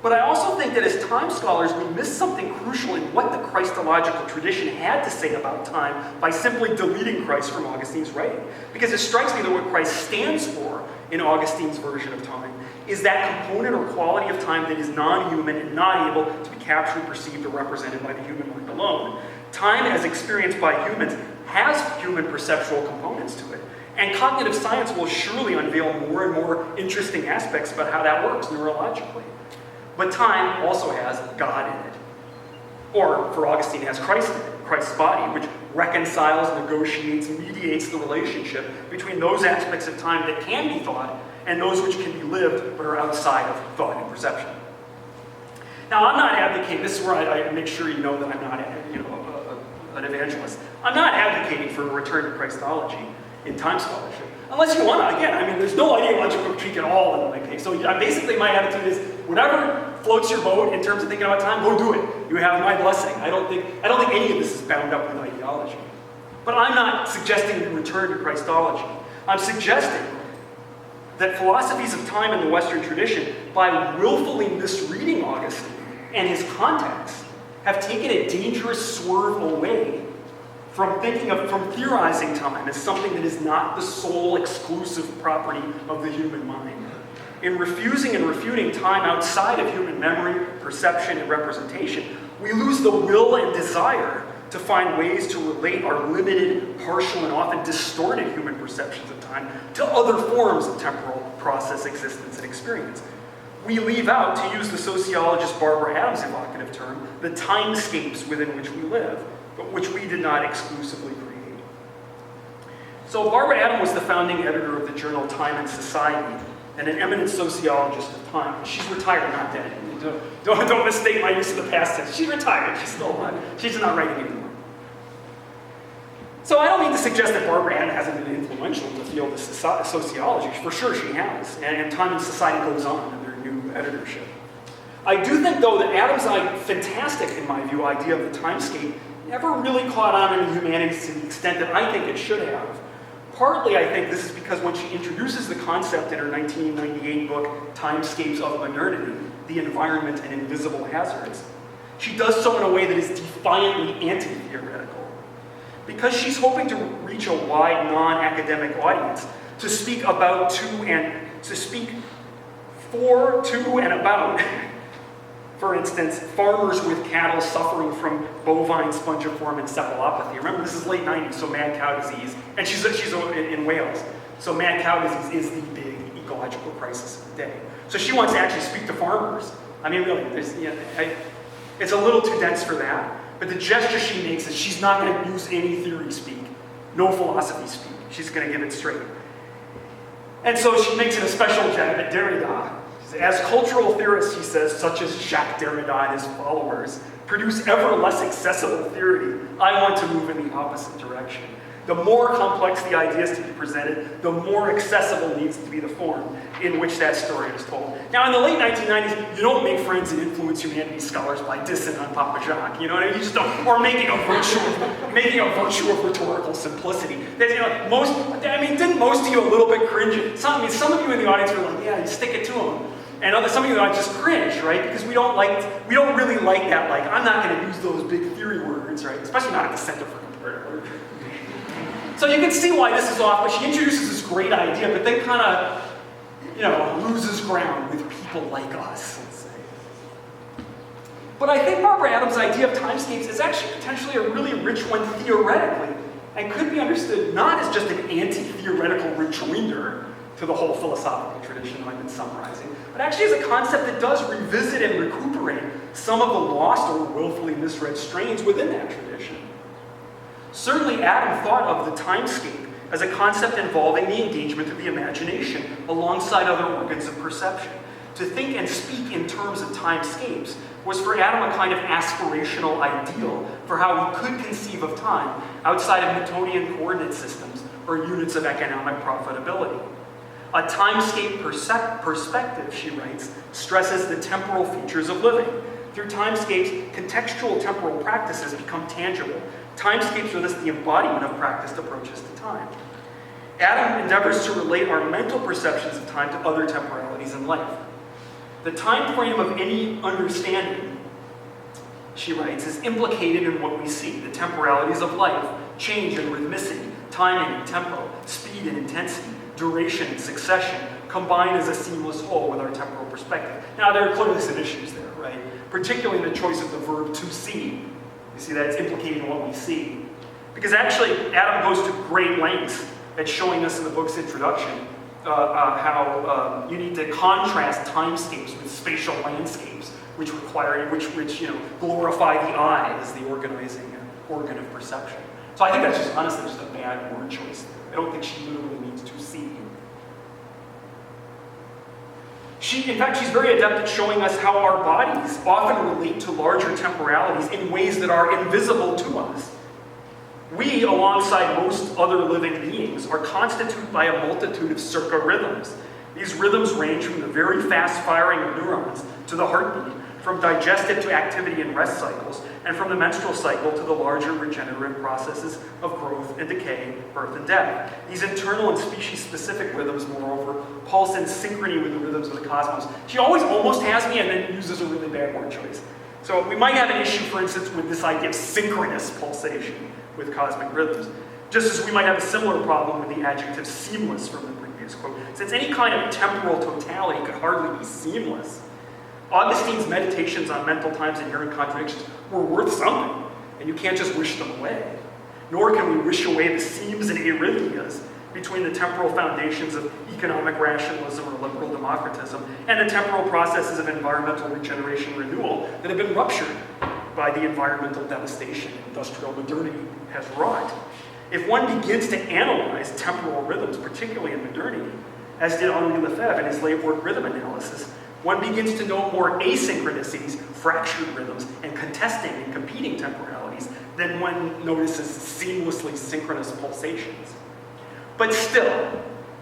But I also think that as time scholars, we miss something crucial in what the Christological tradition had to say about time by simply deleting Christ from Augustine's writing. Because it strikes me that what Christ stands for in Augustine's version of time is that component or quality of time that is non-human and not able to be captured, perceived, or represented by the human mind alone. Time, as experienced by humans, has human perceptual components to it. And cognitive science will surely unveil more and more interesting aspects about how that works neurologically. But time also has God in it. Or, for Augustine, has Christ in it, Christ's body, which reconciles, negotiates, mediates the relationship between those aspects of time that can be thought and those which can be lived but are outside of thought and perception. Now, I'm not advocating, this is where I make sure you know that I'm not an evangelist. I'm not advocating for a return to Christology in time scholarship. Unless you want to, again, I mean, there's no ideological critique at all in my case. So basically my attitude is, whatever floats your boat in terms of thinking about time, go do it. You have my blessing. I don't think any of this is bound up with ideology. But I'm not suggesting we return to Christology. I'm suggesting that philosophies of time in the Western tradition, by willfully misreading Augustine and his context, have taken a dangerous swerve away from theorizing time as something that is not the sole exclusive property of the human mind. In refusing and refuting time outside of human memory, perception, and representation, we lose the will and desire to find ways to relate our limited, partial, and often distorted human perceptions of time to other forms of temporal process, existence, and experience. We leave out, to use the sociologist Barbara Adams' evocative term, the timescapes within which we live, but which we did not exclusively create. So Barbara Adams was the founding editor of the journal Time and Society and an eminent sociologist of time. She's retired, not dead. Don't mistake my use of the past tense. She's retired. She's still alive. She's not writing anymore. So I don't mean to suggest that Barbara Adam hasn't been influential in the field of sociology. For sure she has. And Time and Society goes on in their new editorship. I do think, though, that Adams' fantastic, in my view, idea of the timescape never really caught on in the humanities to the extent that I think it should have. Partly, I think this is because when she introduces the concept in her 1998 book, Timescapes of Modernity, The Environment and Invisible Hazards, she does so in a way that is defiantly anti-theoretical. Because she's hoping to reach a wide, non-academic audience, to speak about for, to, and about, for instance, farmers with cattle suffering from bovine spongiform encephalopathy. Remember, this is late 90s, so mad cow disease, and she's in Wales. So mad cow disease is the big ecological crisis of the day. So she wants to actually speak to farmers. I mean, really, it's a little too dense for that. But the gesture she makes is she's not going to use any theory speak, no philosophy speak. She's going to give it straight. And so she makes it a special jab at Derrida. As cultural theorists, he says, such as Jacques Derrida and his followers, produce ever less accessible theory, I want to move in the opposite direction. The more complex the ideas to be presented, the more accessible needs to be the form in which that story is told. Now, in the late 1990s, you don't make friends and influence humanities scholars by dissing on Papa Jacques. You know what I mean? You just don't, or making a virtue of rhetorical simplicity. Didn't most of you a little bit cringe? Some of you in the audience were like, yeah, you stick it to them. And some of you just cringe, right? Because we don't really like that. Like, I'm not going to use those big theory words, right? Especially not at the Center for Comparative Literature. So you can see why this is off, but she introduces this great idea, but then kind of, loses ground with people like us, let's say. But I think Barbara Adams' idea of timescapes is actually potentially a really rich one theoretically, and could be understood not as just an anti-theoretical rejoinder to the whole philosophical tradition I've been summarizing, but actually as a concept that does revisit and recuperate some of the lost or willfully misread strains within that tradition. Certainly, Adam thought of the timescape as a concept involving the engagement of the imagination alongside other organs of perception. To think and speak in terms of timescapes was for Adam a kind of aspirational ideal for how we could conceive of time outside of Newtonian coordinate systems or units of economic profitability. A timescape perspective, she writes, stresses the temporal features of living. Through timescapes, contextual temporal practices become tangible. Timescapes are thus the embodiment of practiced approaches to time. Adam endeavors to relate our mental perceptions of time to other temporalities in life. The time frame of any understanding, she writes, is implicated in what we see. The temporalities of life, change and rhythmicity, timing and tempo, speed and intensity, duration and succession, combine as a seamless whole with our temporal perspective. Now, there are clearly some issues there, right? Particularly in the choice of the verb to see. You see that it's implicated in what we see. Because actually, Adam goes to great lengths at showing us in the book's introduction how you need to contrast timescapes with spatial landscapes, which glorify the eye as the organizing organ of perception. So I think that's just honestly just a bad word choice there. I don't think she literally means to see. In fact, she's very adept at showing us how our bodies often relate to larger temporalities in ways that are invisible to us. We, alongside most other living beings, are constituted by a multitude of circa rhythms. These rhythms range from the very fast firing of neurons to the heartbeat, from digestive to activity and rest cycles, and from the menstrual cycle to the larger regenerative processes of growth and decay, birth and death. These internal and species-specific rhythms, moreover, pulse in synchrony with the rhythms of the cosmos. She always almost has me and then uses a really bad word choice. So we might have an issue, for instance, with this idea of synchronous pulsation with cosmic rhythms, just as we might have a similar problem with the adjective seamless from the previous quote. Since any kind of temporal totality could hardly be seamless, Augustine's meditations on mental time's inherent contradictions were worth something, and you can't just wish them away. Nor can we wish away the seams and arrhythmias between the temporal foundations of economic rationalism or liberal democratism and the temporal processes of environmental regeneration and renewal that have been ruptured by the environmental devastation industrial modernity has wrought. If one begins to analyze temporal rhythms, particularly in modernity, as did Henri Lefebvre in his late work Rhythm Analysis, one begins to note more asynchronicities, fractured rhythms, and contesting and competing temporalities than one notices seamlessly synchronous pulsations. But still,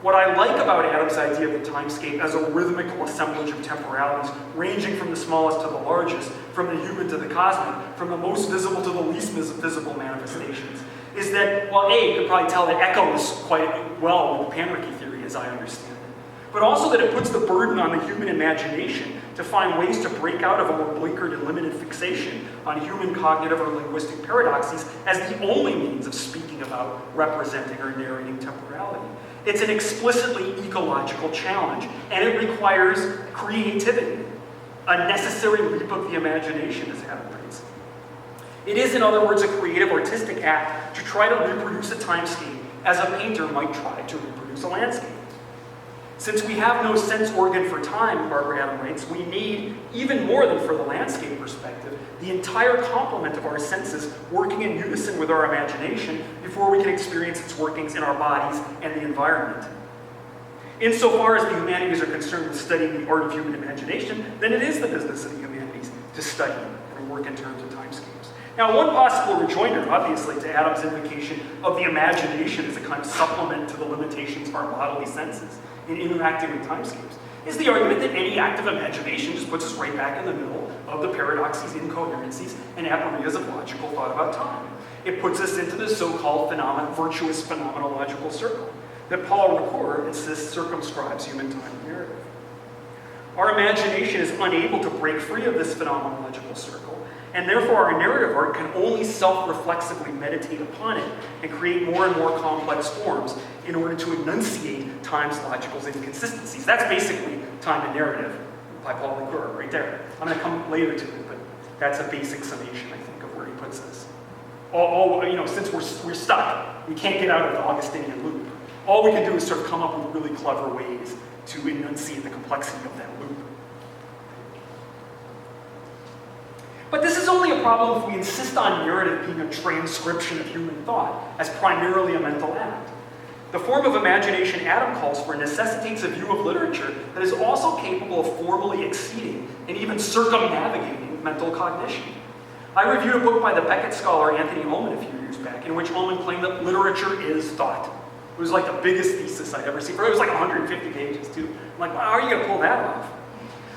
what I like about Adam's idea of the timescape as a rhythmical assemblage of temporalities, ranging from the smallest to the largest, from the human to the cosmic, from the most visible to the least visible manifestations, is that, well, A, you could probably tell it echoes quite well with the panarchy theory as I understand it, but also that it puts the burden on the human imagination to find ways to break out of a more blinkered and limited fixation on human cognitive or linguistic paradoxes as the only means of speaking about, representing, or narrating temporality. It's an explicitly ecological challenge, and it requires creativity, a necessary leap of the imagination, as Adam writes. It is, in other words, a creative artistic act to try to reproduce a timescape as a painter might try to reproduce a landscape. Since we have no sense organ for time, Barbara Adam writes, we need, even more than for the landscape perspective, the entire complement of our senses working in unison with our imagination before we can experience its workings in our bodies and the environment. Insofar as the humanities are concerned with studying the art of human imagination, then it is the business of the humanities to study and work in terms of timescapes. Now, one possible rejoinder, obviously, to Adam's invocation of the imagination as a kind of supplement to the limitations of our bodily senses in interacting with timescapes, is the argument that any act of imagination just puts us right back in the middle of the paradoxes, incoherencies, and aporias of logical thought about time. It puts us into the so-called virtuous phenomenological circle that Paul Ricoeur insists circumscribes human time narrative. Our imagination is unable to break free of this phenomenological circle, and therefore our narrative art can only self-reflexively meditate upon it and create more and more complex forms in order to enunciate time's logical inconsistencies. That's basically Time and Narrative by Paul Ricoeur right there. I'm going to come later to it, but that's a basic summation, I think, of where he puts this. Since we're stuck, we can't get out of the Augustinian loop. All we can do is sort of come up with really clever ways to enunciate the complexity of that loop. But this is only a problem if we insist on narrative being a transcription of human thought as primarily a mental act. The form of imagination Adam calls for necessitates a view of literature that is also capable of formally exceeding and even circumnavigating mental cognition. I reviewed a book by the Beckett scholar Anthony Ullman a few years back in which Ullman claimed that literature is thought. It was like the biggest thesis I'd ever seen. It was like 150 pages too. I'm like, wow, how are you going to pull that off?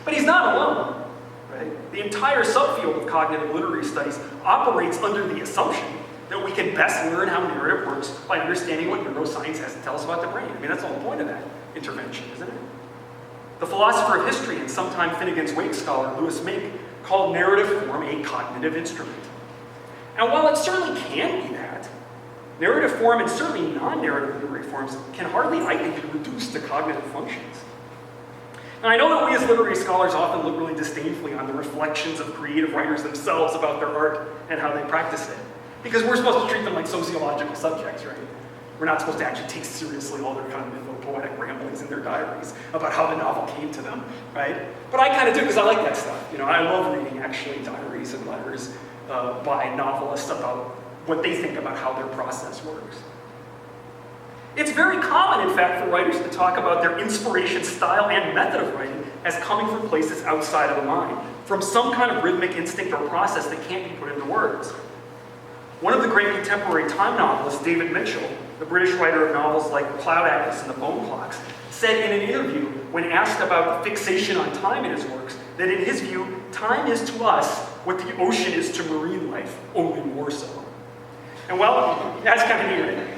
But he's not alone. Right? The entire subfield of cognitive literary studies operates under the assumption that we can best learn how narrative works by understanding what neuroscience has to tell us about the brain. I mean, that's the whole point of that intervention, isn't it? The philosopher of history and sometime Finnegan's Wake scholar Lewis Mink called narrative form a cognitive instrument. And while it certainly can be that, narrative form and certainly non-narrative literary forms can hardly, I think, be reduced to cognitive functions. Now, I know that we as literary scholars often look really disdainfully on the reflections of creative writers themselves about their art and how they practice it, because we're supposed to treat them like sociological subjects, right? We're not supposed to actually take seriously all their kind of mytho-poetic ramblings in their diaries about how the novel came to them, right? But I kind of do because I like that stuff. I love reading actually diaries and letters by novelists about what they think about how their process works. It's very common, in fact, for writers to talk about their inspiration, style, and method of writing as coming from places outside of the mind, from some kind of rhythmic instinct or process that can't be put into words. One of the great contemporary time novelists, David Mitchell, the British writer of novels like Cloud Atlas and The Bone Clocks, said in an interview when asked about fixation on time in his works, that in his view, time is to us what the ocean is to marine life, only more so. And well, that's kind of neat, right?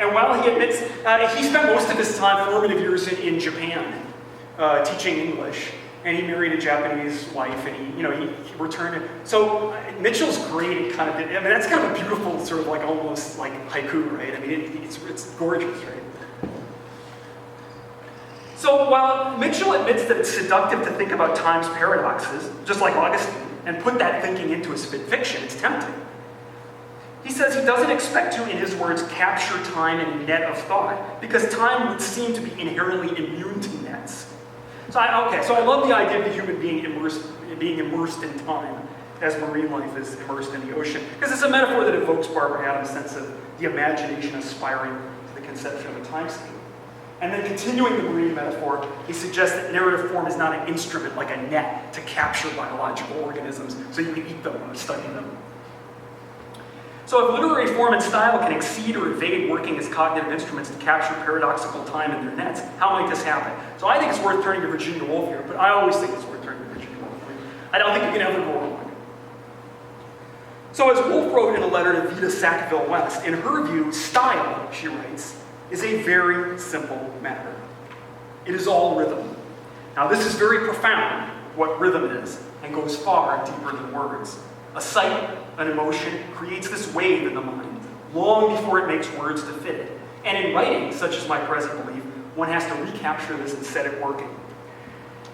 And while he admits, he spent most of his formative years in Japan, teaching English, and he married a Japanese wife, and he returned. So Mitchell's great at that's kind of a beautiful sort of like almost like haiku, right? I mean, it's gorgeous, right? So while Mitchell admits that it's seductive to think about time's paradoxes, just like Augustine, and put that thinking into his fiction, it's tempting. He says he doesn't expect to, in his words, capture time in a net of thought, because time would seem to be inherently immune to nets. So I love the idea of the human being immersed in time, as marine life is immersed in the ocean, because it's a metaphor that evokes Barbara Adams' sense of the imagination aspiring to the conception of a timescape. And then continuing the marine metaphor, he suggests that narrative form is not an instrument like a net to capture biological organisms so you can eat them or study them. So if literary form and style can exceed or evade working as cognitive instruments to capture paradoxical time in their nets, how might this happen? So I think it's worth turning to Virginia Woolf here, but I always think it's worth turning to Virginia Woolf. I don't think you can ever go wrong. So as Woolf wrote in a letter to Vita Sackville West, in her view, style, she writes, is a very simple matter. It is all rhythm. Now this is very profound, what rhythm is, and goes far deeper than words. A sight, an emotion, creates this wave in the mind, long before it makes words to fit it. And in writing, such as my present belief, one has to recapture this and set it working.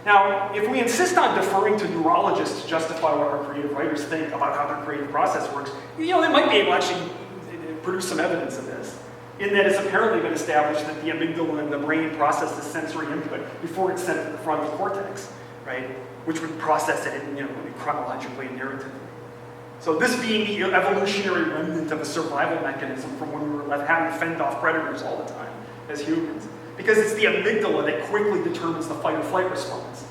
Now, if we insist on deferring to neurologists to justify what our creative writers think about how their creative process works, they might be able to actually produce some evidence of this, in that it's apparently been established that the amygdala in the brain processes sensory input before it's sent to the frontal cortex, right? Which would process it chronologically and narratively. So this being the evolutionary remnant of a survival mechanism from when we were left having fend off predators all the time as humans. Because it's the amygdala that quickly determines the fight or flight response,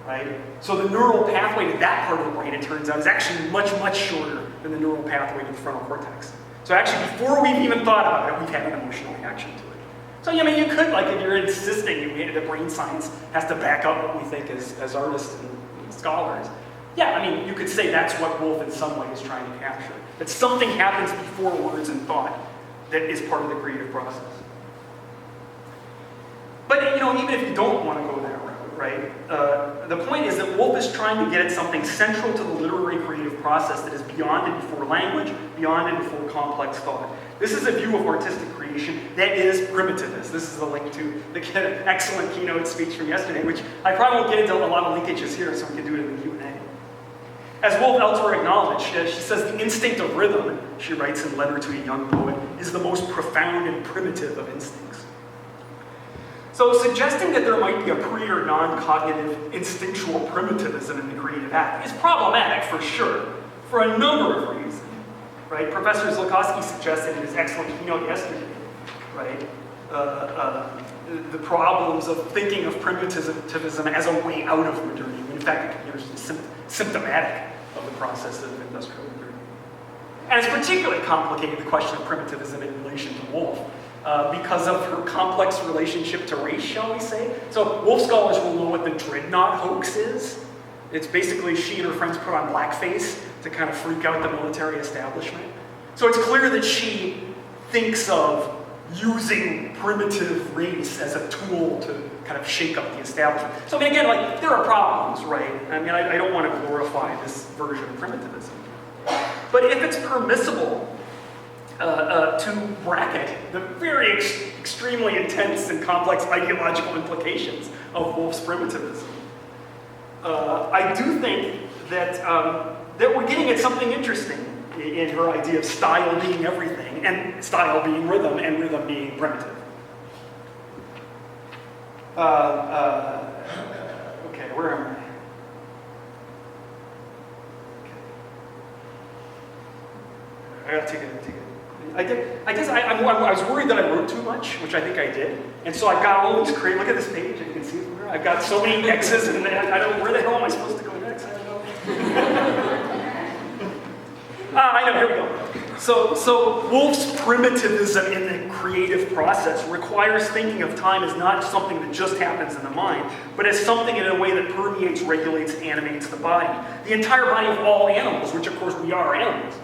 right? So the neural pathway to that part of the brain, it turns out, is actually much, much shorter than the neural pathway to the frontal cortex. So actually, before we've even thought about it, we've had an emotional reaction to it. So, I mean, you could, like, if you're insisting the brain science has to back up what we think as artists and scholars, yeah, I mean, you could say that's what Woolf in some way is trying to capture. That something happens before words and thought that is part of the creative process. But, even if you don't want to go that route, right, the point is that Woolf is trying to get at something central to the literary creative process that is beyond and before language, beyond and before complex thought. This is a view of artistic creation that is primitivist. This is a link to the excellent keynote speech from yesterday, which I probably won't get into a lot of linkages here, so we can do it in the Q&A. As Woolf elsewhere acknowledged, she says the instinct of rhythm, she writes in Letter to a Young Poet, is the most profound and primitive of instincts. So suggesting that there might be a pre- or non-cognitive instinctual primitivism in the creative act is problematic for sure, for a number of reasons. Right? Professor Zlokowski suggested in his excellent keynote yesterday, right, the problems of thinking of primitivism as a way out of modernity. In fact, it can be symptomatic of the process of industrial modernity. And it's particularly complicated, the question of primitivism in relation to Woolf, because of her complex relationship to race, shall we say. So Woolf scholars will know what the dreadnought hoax is. It's basically she and her friends put on blackface to kind of freak out the military establishment. So it's clear that she thinks of using primitive race as a tool to kind of shake up the establishment. So I mean, again, like, there are problems, right? I mean, I don't want to glorify this version of primitivism. But if it's permissible to bracket the very extremely intense and complex ideological implications of Woolf's primitivism, I do think that that we're getting at something interesting in her idea of style being everything, and style being rhythm, and rhythm being primitive. Okay, where am I? I gotta take it. I was worried that I wrote too much, which I think I did. And so I've got all these look at this page, and you can see it from here. I've got so many X's, and I don't know, where the hell am I supposed to go next? I don't know. I know, here we go. So Woolf's primitivism in the creative process requires thinking of time as not something that just happens in the mind, but as something in a way that permeates, regulates, and animates the body. The entire body of all animals, which of course we are animals.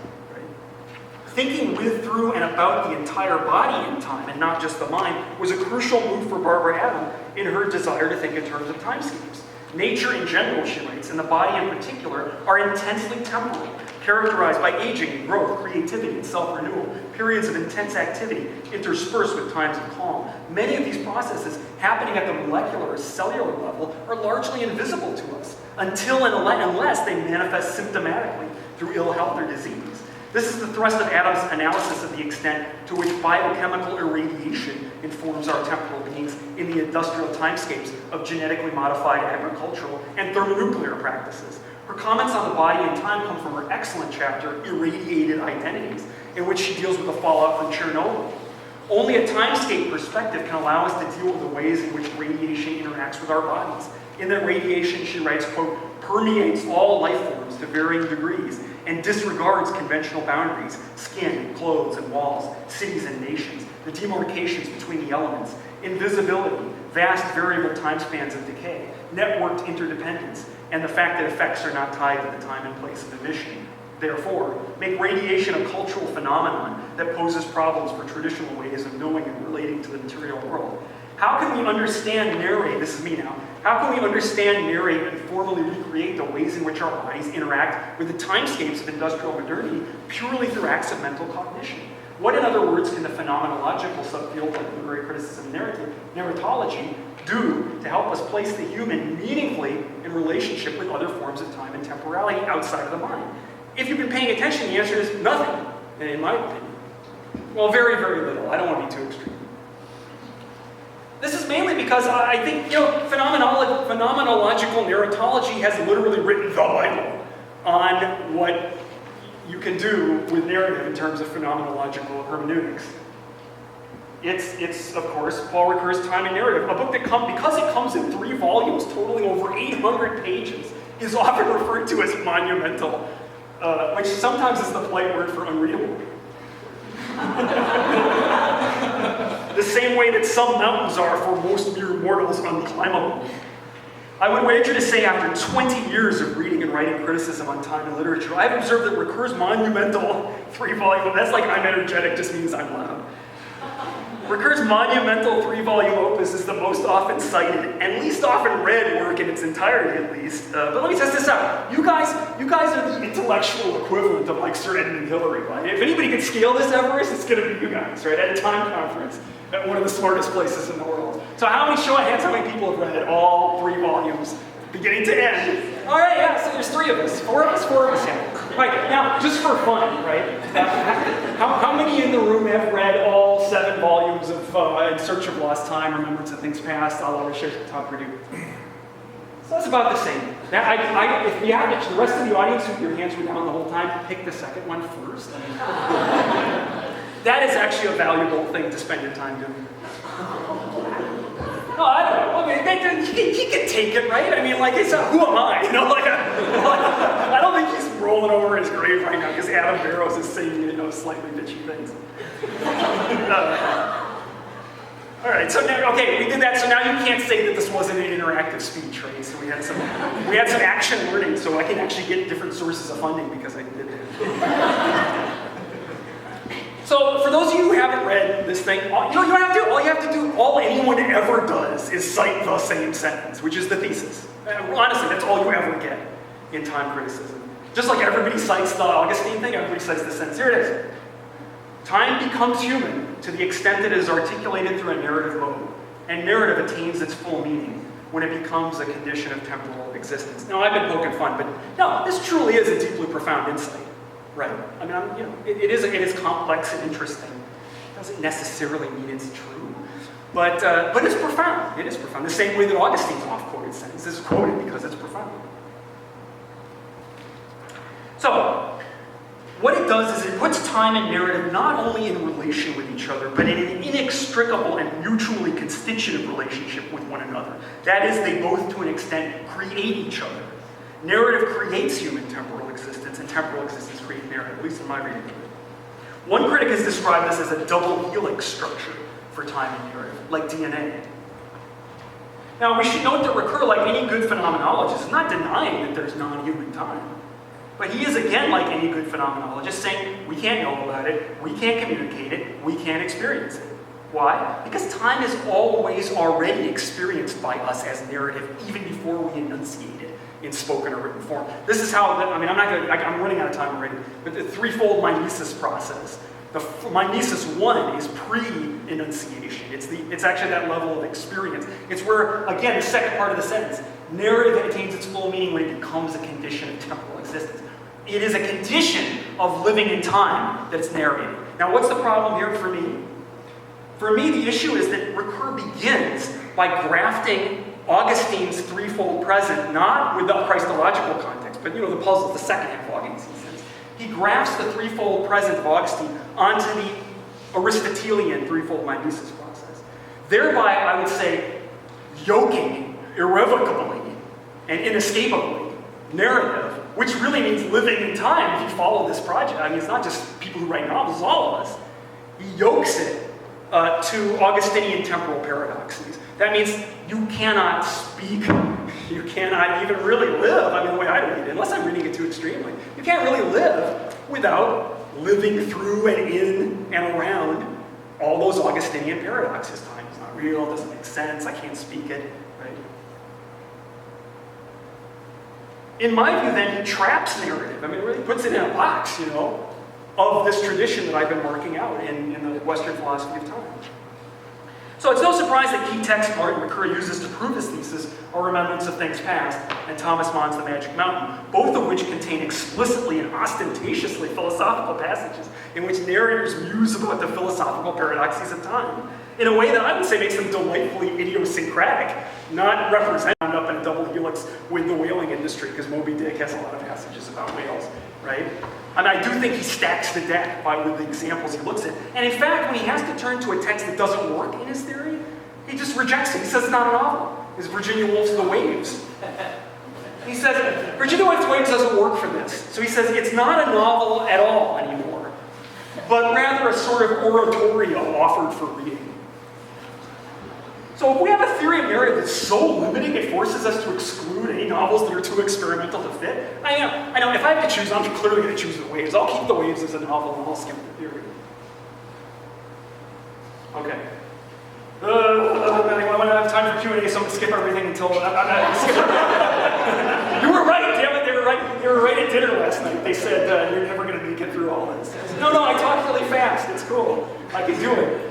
Thinking with, through, and about the entire body in time, and not just the mind, was a crucial move for Barbara Adam in her desire to think in terms of timescapes. Nature in general, she writes, and the body in particular, are intensely temporal, characterized by aging and growth, creativity and self-renewal, periods of intense activity interspersed with times of calm. Many of these processes happening at the molecular or cellular level are largely invisible to us, until and unless they manifest symptomatically through ill health or disease. This is the thrust of Adams' analysis of the extent to which biochemical irradiation informs our temporal beings in the industrial timescapes of genetically modified agricultural and thermonuclear practices. Her comments on the body and time come from her excellent chapter, Irradiated Identities, in which she deals with the fallout from Chernobyl. Only a timescape perspective can allow us to deal with the ways in which radiation interacts with our bodies. In that radiation, she writes, quote, permeates all life forms to varying degrees and disregards conventional boundaries, skin, clothes, and walls, cities and nations, the demarcations between the elements, invisibility, vast variable time spans of decay, networked interdependence, and the fact that effects are not tied to the time and place of emission. Therefore, make radiation a cultural phenomenon that poses problems for traditional ways of knowing and relating to the material world. How can we understand, narrate, this is me now, how can we understand, narrate, and formally recreate the ways in which our bodies interact with the timescapes of industrial modernity purely through acts of mental cognition? What, in other words, can the phenomenological subfield like literary criticism narratology do to help us place the human meaningfully in relationship with other forms of time and temporality outside of the mind? If you've been paying attention, the answer is nothing, in my opinion. Well, very, very little. I don't want to be too extreme. This is mainly because I think, phenomenological narratology has literally written the Bible on what you can do with narrative in terms of phenomenological hermeneutics. It's of course, Paul Ricoeur's Time and Narrative, a book that because it comes in 3 volumes totaling over 800 pages, is often referred to as monumental, which sometimes is the polite word for unreadable. The same way that some mountains are for most mere mortals unclimbable. I would wager to say after 20 years of reading and writing criticism on time and literature, I've observed that Ricoeur's monumental 3-volume, that's like I'm energetic, just means I'm loud. Ricoeur's monumental 3-volume opus is the most often cited and least often read work in its entirety, at least. But let me test this out. You guys are the intellectual equivalent of like Sir Edmund Hillary, right? If anybody could scale this Everest, it's going to be you guys, right? At a time conference at one of the smartest places in the world. So show of hands, how many people have read all 3 volumes, beginning to end? All right, yeah, so there's 3 of us. 4 of us, yeah. Right, now, just for fun, right? How many in the room have read all 7 volumes of In Search of Lost Time, Remembrance of Things Past, a la Recherche de Temps Perdu? So that's about the same. Now, if you have the rest of the audience, who your hands were down the whole time, pick the second one first. That is actually a valuable thing to spend your time doing. No, I don't know. I mean, he can take it, right? I mean, like, it's who am I? You know, I don't think he's rolling over his grave right now because Adam Barrows is saying, slightly bitchy things. All right, so now, okay, we did that. So now you can't say that this wasn't an interactive speech, right? So we had some action learning, so I can actually get different sources of funding because I did that. So for those of you who haven't read this thing, all you have to do, all anyone ever does is cite the same sentence, which is the thesis. And honestly, that's all you ever get in time criticism. Just like everybody cites the Augustine thing, everybody cites the sentence. Here it is. Time becomes human to the extent that it is articulated through a narrative mode, and narrative attains its full meaning when it becomes a condition of temporal existence. Now, I've been poking fun, but no, this truly is a deeply profound insight. Right. I mean, it is complex and interesting. It doesn't necessarily mean it's true, but it's profound. It is profound. The same way that Augustine's off-quoted sentence is quoted because it's profound. So, what it does is it puts time and narrative not only in relation with each other, but in an inextricable and mutually constitutive relationship with one another. That is, they both, to an extent, create each other. Narrative creates human temporal existence, and temporal existence creates narrative, at least in my reading of it. One critic has described this as a double helix structure for time and narrative, like DNA. Now, we should note that Ricoeur, like any good phenomenologist, is not denying that there's non-human time. But he is, again, like any good phenomenologist, saying we can't know about it, we can't communicate it, we can't experience it. Why? Because time is always already experienced by us as narrative, even before we enunciate it in spoken or written form. This is how, I'm running out of time already, but the threefold mimesis process. The mimesis 1 is pre-enunciation. It's actually that level of experience. It's where, again, the second part of the sentence, narrative attains its full meaning when it becomes a condition of temporal existence. It is a condition of living in time that's narrated. Now, what's the problem here for me? For me, the issue is that Ricoeur begins by grafting Augustine's threefold present, not with the Christological context, but the puzzle, the second half of Augustine's sense. He grafts the threefold present of Augustine onto the Aristotelian threefold mimesis process. Thereby, I would say, yoking irrevocably and inescapably narrative which really means living in time if you follow this project. I mean, it's not just people who write novels, it's all of us. He yokes it to Augustinian temporal paradoxes. That means you cannot speak, you cannot even really live, I mean, the way I read it, unless I'm reading it too extremely, you can't really live without living through and in and around all those Augustinian paradoxes. Time is not real, it doesn't make sense, I can't speak it, right? In my view, then, he traps narrative. I mean, really puts it in a box, you know, of this tradition that I've been working out in the Western philosophy of time. So it's no surprise that key texts Martin McCurry uses to prove his thesis are Remembrance of Things Past and Thomas Mann's The Magic Mountain, both of which contain explicitly and ostentatiously philosophical passages in which narrators muse about the philosophical paradoxes of time in a way that I would say makes them delightfully idiosyncratic, not represented up in a double helix with the whaling industry, because Moby Dick has a lot of passages about whales, right? And I do think he stacks the deck with the examples he looks at. And in fact, when he has to turn to a text that doesn't work in his theory, he just rejects it. He says it's not a novel. It's Virginia Woolf's The Waves. He says, Virginia Woolf's Waves doesn't work for this. So he says it's not a novel at all anymore, but rather a sort of oratorio offered for reading. So if we have a theory of narrative that's so limiting, it forces us to exclude any novels that are too experimental to fit. I know, if I have to choose, I'm clearly going to choose The Waves. I'll keep The Waves as a novel and I'll skip the theory. Okay. I want to have time for Q&A, so I'm going to skip everything until... You were right, damn it, they were right. You were right at dinner last night. They said, you're never going to make it through all this. No, I talk really fast. It's cool. I can do it.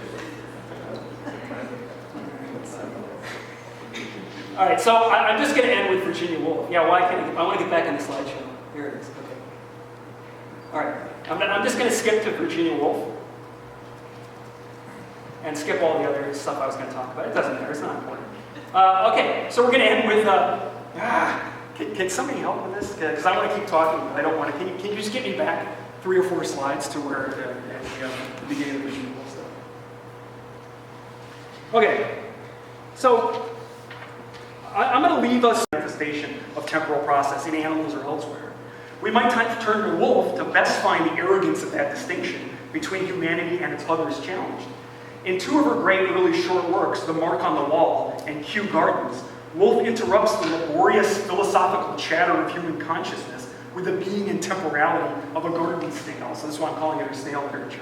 All right, so I'm just going to end with Virginia Woolf. Yeah, why can't I want to get back in the slideshow. Here it is. Okay. All right, I'm just going to skip to Virginia Woolf and skip all the other stuff I was going to talk about. It doesn't matter. It's not important. Okay, so we're going to end with. Can somebody help with this? Because I want to keep talking, but I don't want to. Can you just get me back 3 or 4 slides to where the beginning of Virginia Woolf stuff? Okay, so. I'm going to leave us manifestation of temporal process in animals or elsewhere. We might turn to Woolf to best find the arrogance of that distinction between humanity and its others challenged. In 2 of her great early short works, The Mark on the Wall and Kew Gardens, Woolf interrupts the laborious philosophical chatter of human consciousness with the being and temporality of a garden snail. So that's why I'm calling it her snail literature.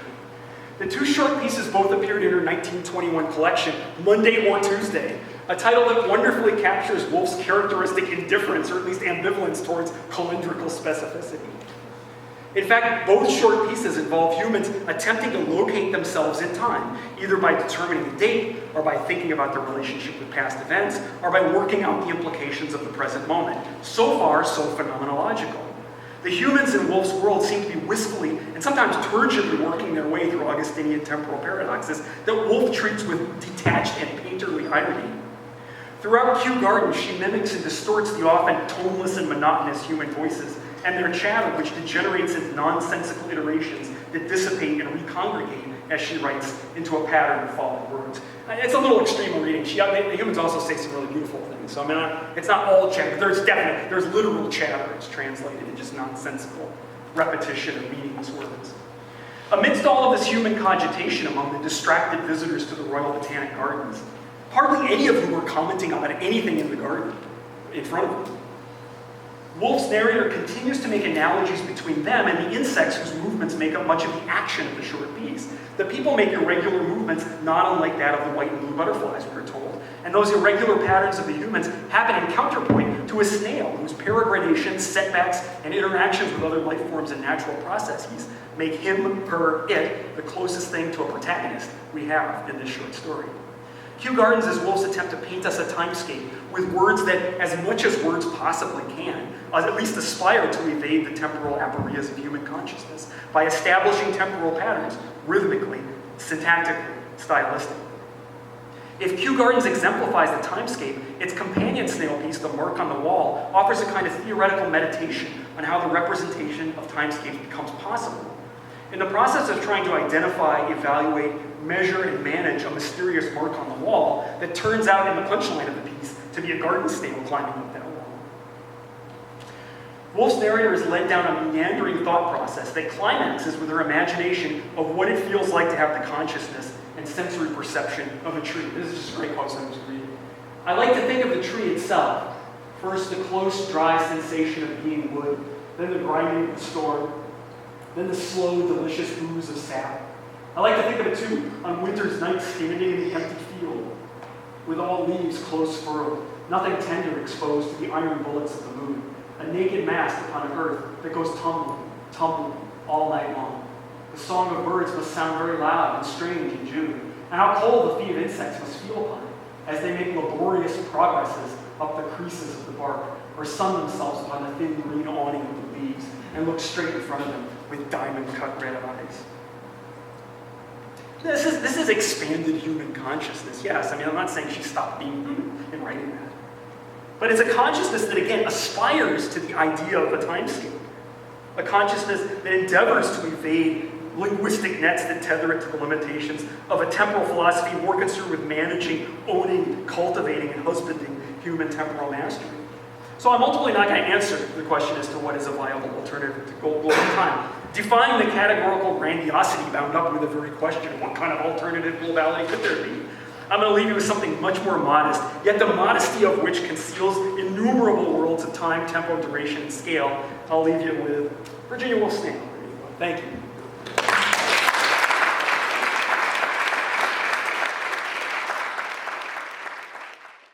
The 2 short pieces both appeared in her 1921 collection, Monday or Tuesday, a title that wonderfully captures Woolf's characteristic indifference, or at least ambivalence, towards calendrical specificity. In fact, both short pieces involve humans attempting to locate themselves in time, either by determining the date, or by thinking about their relationship with past events, or by working out the implications of the present moment. So far, so phenomenological. The humans in Woolf's world seem to be wistfully and sometimes turgidly working their way through Augustinian temporal paradoxes that Woolf treats with detached and painterly irony. Throughout Kew Gardens, she mimics and distorts the often toneless and monotonous human voices and their chatter, which degenerates into nonsensical iterations that dissipate and recongregate, as she writes, into a pattern of falling words. It's a little extreme reading. The humans also say some really beautiful things. So I mean, it's not all chatter. There's literal chatter. It's translated in just nonsensical repetition of meaningless words. Amidst all of this human cogitation among the distracted visitors to the Royal Botanic Gardens, hardly any of whom were commenting on anything in the garden in front of them. Woolf's narrator continues to make analogies between them and the insects whose movements make up much of the action of the short piece. The people make irregular movements not unlike that of the white and blue butterflies, we're told. And those irregular patterns of the humans happen in counterpoint to a snail whose peregrinations, setbacks, and interactions with other life forms and natural processes make him, her, it the closest thing to a protagonist we have in this short story. Kew Gardens is Woolf's attempt to paint us a timescape with words that, as much as words possibly can, at least aspire to evade the temporal aporias of human consciousness by establishing temporal patterns, rhythmically, syntactically, stylistically. If Kew Gardens exemplifies the timescape, its companion snail piece, The Mark on the Wall, offers a kind of theoretical meditation on how the representation of timescapes becomes possible. In the process of trying to identify, evaluate, measure, and manage a mysterious mark on the wall that turns out in the punchline of the piece to be a garden snail climbing up that wall. Woolf's narrator is led down a meandering thought process that climaxes with her imagination of what it feels like to have the consciousness and sensory perception of a tree. This is just a great quote I'm just reading. I like to think of the tree itself. First, the close, dry sensation of being wood, then the grinding of the storm, then the slow, delicious ooze of sap. I like to think of it too on winter's night standing in the empty field, with all leaves close furrowed, nothing tender exposed to the iron bullets of the moon, a naked mast upon an earth that goes tumbling, tumbling all night long. The song of birds must sound very loud and strange in June, and how cold the feet of insects must feel upon it, as they make laborious progresses up the creases of the bark, or sun themselves upon the thin green awning of the leaves, and look straight in front of them with diamond-cut red eyes. This is expanded human consciousness, yes. I mean, I'm not saying she stopped being human in writing that. But it's a consciousness that, again, aspires to the idea of a timescape. A consciousness that endeavors to evade linguistic nets that tether it to the limitations of a temporal philosophy more concerned with managing, owning, cultivating, and husbanding human temporal mastery. So I'm ultimately not going to answer the question as to what is a viable alternative to global time. Define the categorical grandiosity bound up with the very question of what kind of alternative globality could there be. I'm going to leave you with something much more modest, yet the modesty of which conceals innumerable worlds of time, tempo, duration, and scale. I'll leave you with Virginia Woolf's Snail. Thank you.